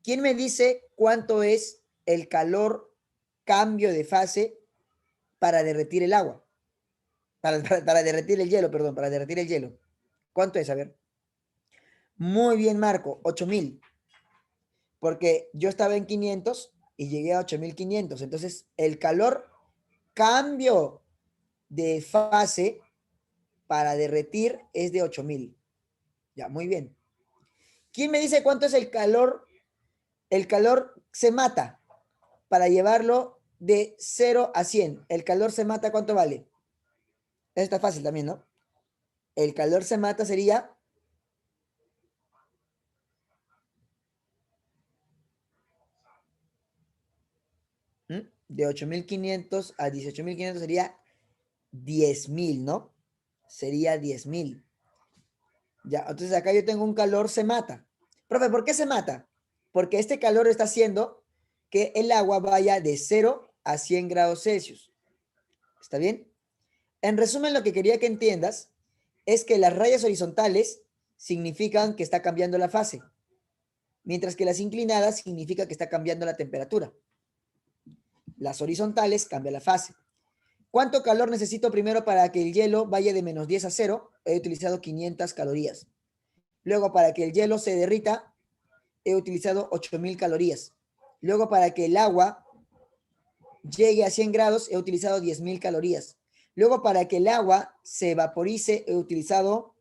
¿Quién me dice cuánto es el calor cambio de fase para derretir el agua? Para derretir el hielo, perdón, para derretir el hielo. ¿Cuánto es? A ver. Muy bien, Marco, 8000. Porque yo estaba en 500 y llegué a 8500. Entonces, el calor cambio de fase para derretir es de 8000. Ya, muy bien. ¿Quién me dice cuánto es el calor? El calor se mata para llevarlo de 0 a 100. El calor se mata, ¿cuánto vale? Está fácil también, ¿no? El calor se mata sería de 8500 a 18500 sería 10.000, ¿no? Sería 10.000. Ya, entonces acá yo tengo un calor se mata. Profe, ¿por qué se mata? Porque este calor está haciendo que el agua vaya de 0 a 100 grados Celsius. ¿Está bien? En resumen, lo que quería que entiendas es que las rayas horizontales significan que está cambiando la fase, mientras que las inclinadas significa que está cambiando la temperatura. Las horizontales cambian la fase. ¿Cuánto calor necesito primero para que el hielo vaya de menos 10 a 0? He utilizado 500 calorías. Luego, para que el hielo se derrita, he utilizado 8000 calorías. Luego, para que el agua llegue a 100 grados, he utilizado 10.000 calorías. Luego, para que el agua se vaporice, he utilizado,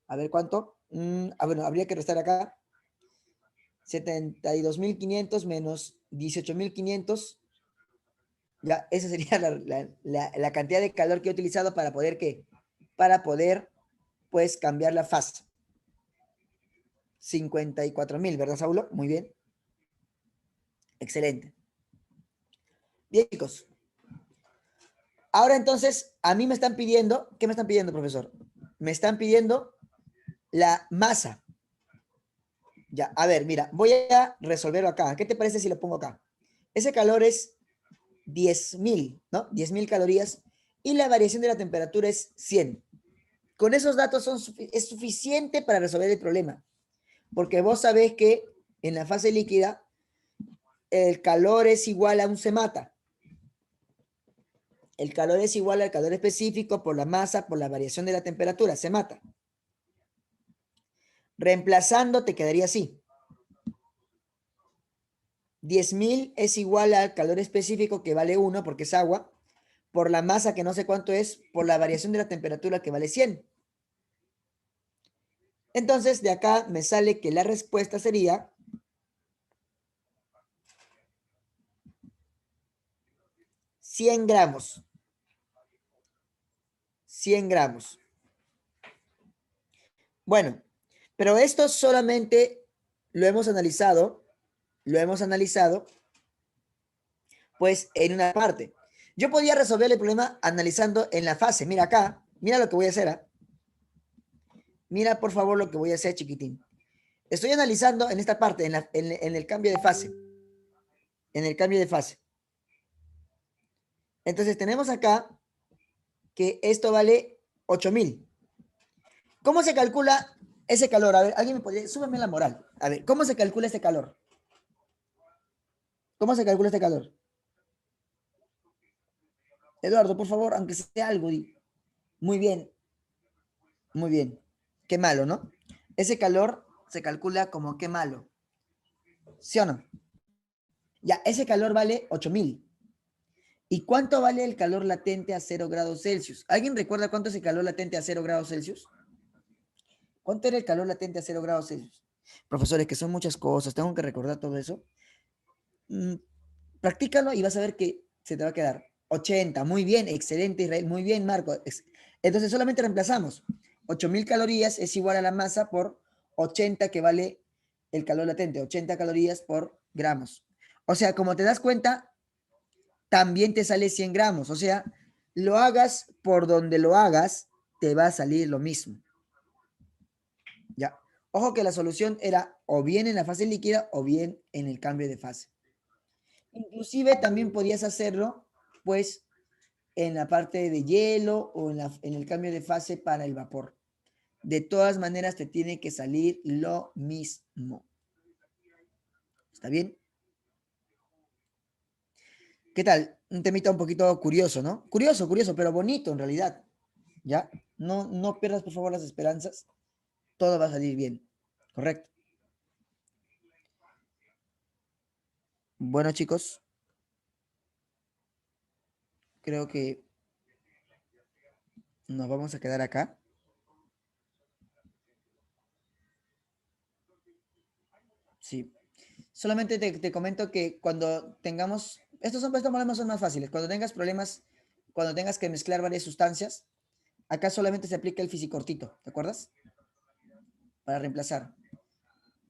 a ver cuánto. Bueno, habría que restar acá. 72.500 menos 18.500. Ya, esa sería la cantidad de calor que he utilizado para poder, ¿qué? Para poder, pues, cambiar la fase. 54.000, ¿verdad, Saulo? Muy bien. Excelente. Bien, chicos. Ahora entonces, a mí me están pidiendo, ¿qué me están pidiendo, profesor? Me están pidiendo la masa. Ya, a ver, mira, voy a resolverlo acá. ¿Qué te parece si lo pongo acá? Ese calor es 10.000, ¿no? 10.000 calorías y la variación de la temperatura es 100. Con esos datos es suficiente para resolver el problema, porque vos sabés que en la fase líquida el calor es igual a un se mata. El calor es igual al calor específico por la masa, por la variación de la temperatura, se mata. Reemplazando te quedaría así. 10.000 es igual al calor específico que vale 1 porque es agua, por la masa que no sé cuánto es, por la variación de la temperatura que vale 100. Entonces, de acá me sale que la respuesta sería 100 gramos. 100 gramos. Bueno, pero esto solamente lo hemos analizado, pues en una parte. Yo podía resolver el problema analizando en la fase. Mira acá, mira lo que voy a hacer. Mira, por favor, lo que voy a hacer, chiquitín. Estoy analizando en esta parte, en el cambio de fase. En el cambio de fase. Entonces, tenemos acá que esto vale 8.000. ¿Cómo se calcula ese calor? A ver, alguien me podría... Súbeme la moral. A ver, ¿cómo se calcula este calor? ¿Cómo se calcula este calor? Eduardo, por favor, aunque sea algo. Muy bien. Muy bien. Qué malo, ¿no? Ese calor se calcula como qué malo. ¿Sí o no? Ya, ese calor vale 8.000. ¿Y cuánto vale el calor latente a 0 grados Celsius? ¿Alguien recuerda cuánto es el calor latente a 0 grados Celsius? ¿Cuánto era el calor latente a 0 grados Celsius? Profesores, que son muchas cosas, tengo que recordar todo eso. Practícalo y vas a ver que se te va a quedar 80. Muy bien, excelente, Israel. Muy bien, Marco. Entonces solamente reemplazamos. 8.000 calorías es igual a la masa por 80 que vale el calor latente. 80 calorías por gramos. O sea, como te das cuenta, también te sale 100 gramos. O sea, lo hagas por donde lo hagas, te va a salir lo mismo. Ya. Ojo que la solución era o bien en la fase líquida o bien en el cambio de fase. Inclusive también podías hacerlo, pues, en la parte de hielo o en el cambio de fase para el vapor. De todas maneras te tiene que salir lo mismo. ¿Está bien? ¿Qué tal? Un temita un poquito curioso, ¿no? Curioso, pero bonito en realidad. ¿Ya? No pierdas, por favor, las esperanzas. Todo va a salir bien. ¿Correcto? Bueno, chicos. Creo que nos vamos a quedar acá. Sí. Solamente te comento que cuando tengamos, estos problemas son más fáciles. Cuando tengas problemas, cuando tengas que mezclar varias sustancias, acá solamente se aplica el fisicortito, ¿te acuerdas? Para reemplazar.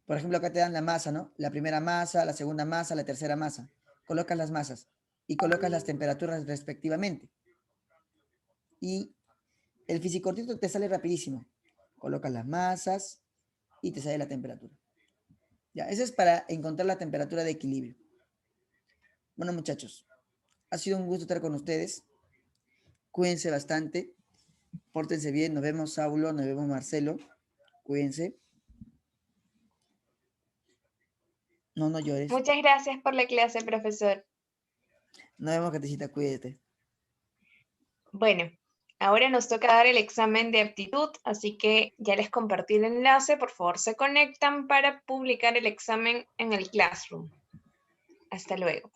Por ejemplo, acá te dan la masa, ¿no? La primera masa, la segunda masa, la tercera masa. Colocas las masas y colocas las temperaturas respectivamente. Y el fisicortito te sale rapidísimo. Colocas las masas y te sale la temperatura. Ya, eso es para encontrar la temperatura de equilibrio. Bueno, muchachos, ha sido un gusto estar con ustedes. Cuídense bastante. Pórtense bien. Nos vemos, Saulo. Nos vemos, Marcelo. Cuídense. No llores. Muchas gracias por la clase, profesor. Nos vemos, Catecita. Cuídate. Bueno, ahora nos toca dar el examen de aptitud, así que ya les compartí el enlace. Por favor, se conectan para publicar el examen en el Classroom. Hasta luego.